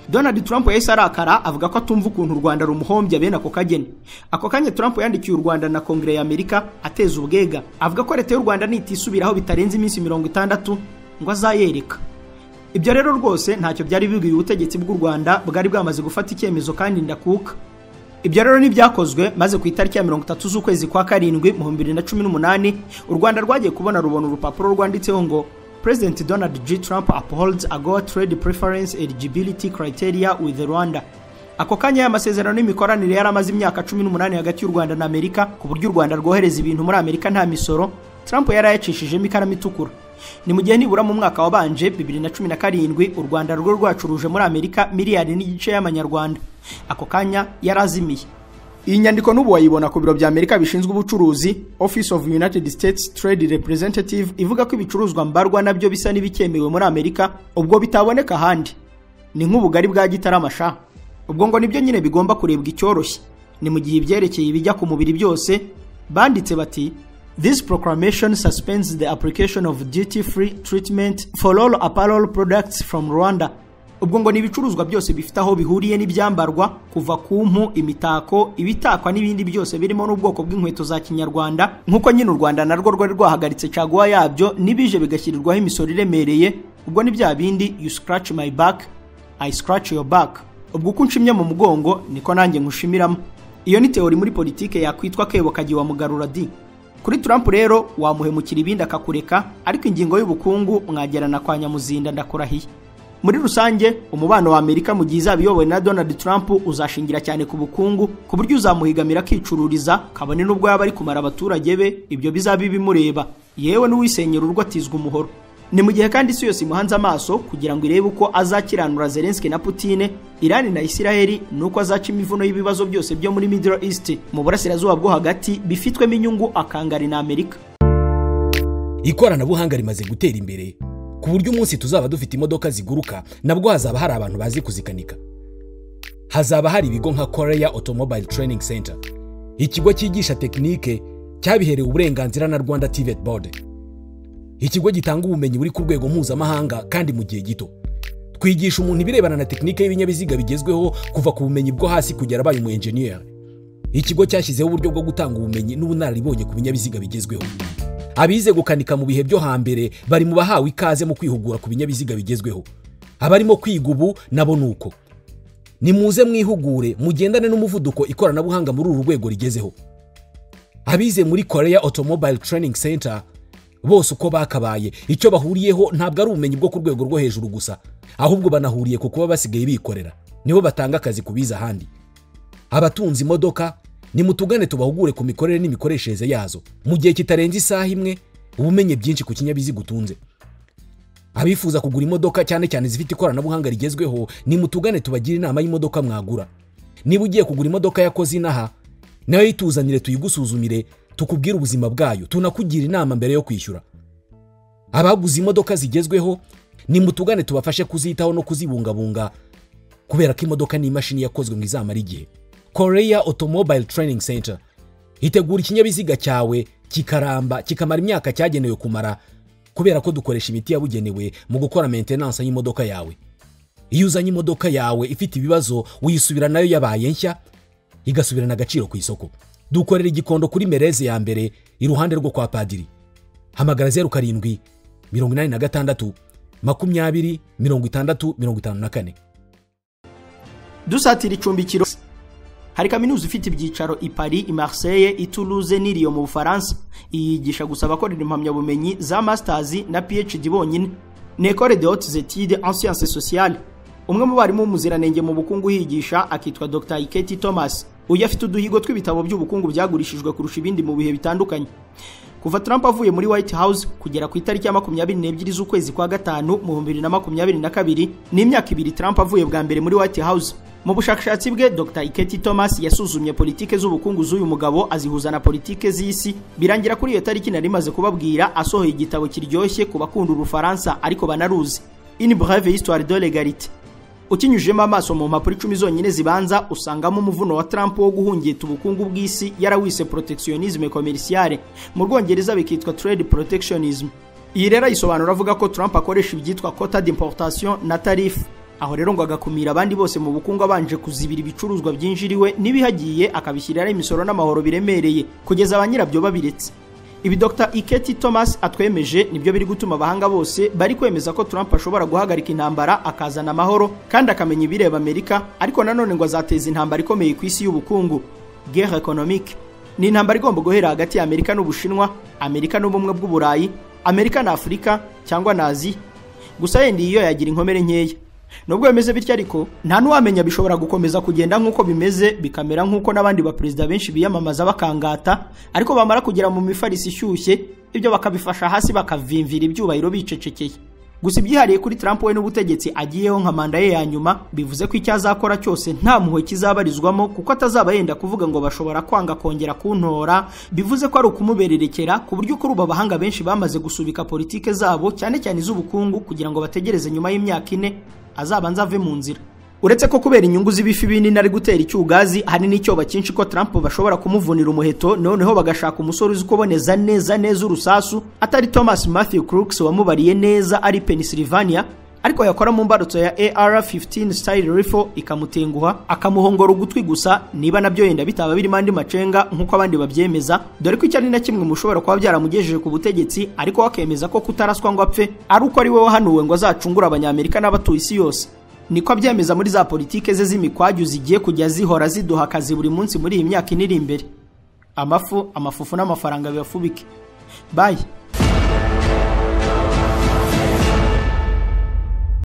Donald Trump yahise arakara avuga ko atumva ukuntu u Rwanda rumuhombye bene ako kageni. Ako kanya Trump yandikiye u Rwanda na Kongere ya Amerika ateza ubwega. Avuga ko Leta y'u Rwanda nitisubiraho bitarenze iminsi 60 ngo azayereka. Ibyo rero rwose ntacyo byari bibwiye ubutegetsi bw'u Rwanda bwari bwamaze gufata icyemezo kandi ndakuka. Ibyo rero nibyakozwe maze ku itariki ya 30 z'ukwezi kwa karindwi mu 2018 u Rwanda rwagiye kubona rubona urupapuro rwanditseho ngo President Donald J. Trump upholds AGOA trade preference eligibility criteria with Rwanda. Ako kanya y'amasezerano n'imikoranire yaramaze imyaka 18 hagati y'u Rwanda na Amerika ku buryo u Rwanda rwohereza ibintu muri Amerika nta misoro. Trump yarayacishije ikaramu itukura. Ni mu gihe nibura mu mwaka wabanje 2017 u Rwanda rwo rwacuruje muri Amerika miliyari n'igice y'amanyarwanda. Ako kanya yarazimiye. Iyi nyandiko n'ubu wayibona ku biro bya Amerika bishinzwe ubucuruzi, Office of United States Trade Representative, ivuga ko ibicuruzwa mbarwa nabyo bisa n'ibikemewe muri Amerika ubwo bitaboneka ahandi. Ni nk'ubugari bwa Gitarama sha. Ubwo ngo nibyo nyine bigomba kurebwa icyoroshye. Ni mu gihe ibyerekeye ibijya ku mubiri byose banditse bati This proclamation suspends the application of duty-free treatment for all apparel products from Rwanda. Ubwo ngo nibicuruzwa byose bifite aho bihuriye n'ibyambarwa kuva ku mpu, imitako, ibitakwa n'ibindi byose birimo n'ubwoko bw'inkweto za Kinyarwanda nkuko nyine u Rwanda narwo rwari rwahagaritse caguwa yabyo nibije bigashyirirwaho imisoro iremereye. Ubwo ni bya bindi you scratch my back, I scratch your back. Ubwo kunshimye mu mugongo niko nanjye nkushimiramo. Iyo ni teori muri politike yakwitwa kebo kagiwa mugarura di. Kuri Trump rero wamuhemukira ibindi akakureka, ariko ingingo y'ubukungu mwagerana kwa Nyamuzinda ndakurahiye. Muri rusange umubano wa Amerika mu gihe izabiyobowe na Donald Trump uzashingira cyane ku bukungu ku buryo uzamuhigamira kicururiza kabone nubwo yaba ari kumara abaturage be ibyo bizabi bimureba yewe n'uwisenyera urwo atizwa umuhoro. Ni mu gihe kandi isi yose imuhanze amaso kugira ngo irebe uko azakiranura Zelensky na Putin, Iran na Israel nuko azaca imivuno y'ibibazo byose byo muri Middle East mu burasirazuba bwo hagati bifitwemo inyungu akangari na Amerika. Ikoranabuhanga rimaze gutera imbere ku buryo umunsi tuzaba dufite imodoka ziguruka nabwo hazaba hari abantu bazi kuzikanika. Hazaba hari ibigo nka Korea Automobile Training Center, ikigo cyigisha tekinike cyabiherewe uburenganzira na Rwanda TVET Board, ikigo gitanga ubumenyi buri ku rwego mpuzamahanga kandi mu gihe gito. Twigisha umuntu ibirebana na tekinike y'ibinyabiziga bigezweho kuva ku bumenyi bwo hasi kugera abaye umu engineer. Ikigo cyashyizeho uburyo bwo gutanga ubumenyi n'ubunararibonye ku binyabiziga bigezweho. Abize gukanika mu bihe byo hambere bari mu bahawe ikaze mu kwihugura ku binyabiziga bigezweho. Abarimo kwiga ubu nabo nuko. Nimuze mwihugure mugendane n'umuvuduko ikoranabuhanga muri uru rwego rigezeho. Abize muri Korea Automobile Training Center bose uko bakabaye icyo bahuriyeho ntabwo ari ubumenyi bwo ku rwego rwo hejuru gusa, ahubwo banahuriye ku kuba basigaye bikorera. Nibo batanga akazi kubiza ahandi. Abatunzi imodoka ni mutugane tubahugure ku mikorere n'imikoreshereze yazo mu gihe kitarenze isaha imwe, ubumenye byinshi ku kinyabiziga utunze. Abifuza kugura imodoka cyane cyane zifite ikoranabuhanga rigezweho ni mutugane tubagira inama y'imodoka mwagura. Niba ugiye kugura imodoka yakoze inaha nayo yituzanire tuyigusuzumire tukubwira ubuzima bwayo tunakugira inama mbere yo kwishyura. Abaguze imodoka zigezweho ni mutugane tubafashe kuzitaho no kuzibungabunga kubera ko imodoka ni imashini yakozwe ngo izamara igihe. Korea Automobile Training Center itegura ikinyabiziga cyawe kikaramba kikamara imyaka cyagenewe kumara kubera ko dukoresha imiti yabugenewe mu gukora maintenance y'imodoka yawe. Iyo uzanye imodoka yawe ifite ibibazo uyisubira nayo yabaye nshya igasubirana agaciro ku isoko. Dukorera igikondo kuri Mereze ya mbere iruhande rwo kwa Padiri. Hamagara 07 86 20 60 54. Dusatira icumbikiro. Hari kaminuza ifite ibyicaro i Paris, i Marseille, i Toulouse n'Iriyo mu Bufaransa. Yigisha gusaba abakorera impamyabumenyi za masters na PhD bonyine. Ni École de hautes études en sciences sociales. Umwe mu barimu muziranenge mu bukungu yigisha akitwa Dr. Iketi Thomas. Uyu afite uduhigo tw'ibitabo by'ubukungu byagurishijwe kurusha ibindi mu bihe bitandukanye. Kuva Trump avuye muri White House kugera ku itariki ya 22 z'ukwezi kwa gatanu mu 2022 ni imyaka ibiri Trump avuye bwa mbere muri White House. mu bushakashatsi bwe Dr Iketi Thomas yasuzumye politike z'ubukungu z'uyu mugabo azihuza na politike z'isi birangira kuri iyo tariki nari maze kubabwira asohoye igitabo kiryoshye ku bakunda urufaransa ariko banaruzi Une brève histoire de l'égalité. Ukinyujemo amaso mu mpapuro 10 zonyine zibanza usangamo umuvuno wa Trump wo guhungita ubukungu bw'isi yarawise protectionisme commercial, mu Bwongereza bikitwa trade protectionism. Iyi rero isobanura avuga ko Trump akoresha ibyitwa quota d'importation na tarif, aho rero ngo agakumira abandi bose mu bukungu abanje kuzibira ibicuruzwa byinjiriwe nibihagiye akabishyirira imisoro n'amahoro biremereye kugeza abanyirabyo babiretse. Ibi Dr Iketi Thomas atwemeje nibyo biri gutuma abahanga bose bari kwemeza ko Trump ashobora guhagarika intambara akazana amahoro kandi akamenya ibireba Amerika, ariko nanone ngo azateza intambara ikomeye ku isi y'ubukungu, guerre économique. Ni intambara igomba guhera hagati ya Amerika n'Ubushinwa, Amerika n'ubumwe bw'Uburayi, Amerika na Afrika cyangwa na Aziya. Gusa yendi iyo yagira inkomere nkeya. Nubwo bimeze bityo ariko nta nuwamenya bishobora gukomeza kugenda nkuko bimeze bikamera nkuko nabandi ba president benshi biyamamaza bakangata, ariko bamara kugera mu mifarisi ishyushye ibyo bakabifasha hasi bakavimvira ibyubahiro bicecekeye. Gusa ibyihariye kuri Trump we n'ubutegetsi agiyeho nka manda ye ya nyuma bivuze ko icyazakora cyose nta muhwe kizabarizwamo kuko atazaba yenda kuvuga ngo bashobora kwanga kongera kuntora, bivuze ko ari ukumubererekera ku buryo kuri ubu bahanga benshi bamaze gusubika politike zabo cyane cyane iz'ubukungu kugira ngo bategereze nyuma y'imyaka 4 azabanza ave mu nzira. Uretse ko kubera inyungu z'ibifi binini ari gutera icyugazi hari n'icyoba cyinshi ko Trump bashobora kumuvunira umuheto noneho bagashaka umusore uzi kuboneza neza urusasu atari Thomas Matthew Crooks wamubariye neza ari Pennsylvania, ariko yakora mu mbarutso ya AR-15 style rifle ikamutenguha akamuhongora ugutwi gusa, niba nabyo yenda bitaba birimo andi macenga nkuko abandi babyemeza, dore ko icyari na kimwe mushobora kuba byaramugejeje ku butegetsi ariko wakemeza ko kutaraswa ngo apfe ari uko ari we wahanuwe ngo azacungura abanyamerika n'abatuye isi yose. Niko abyemeza muri za politike ze z'imikwaju zigiye kujya zihora ziduha akazi buri munsi muri iyi myaka iri imbere. Amafufu n'amafaranga bibafubike. Bye.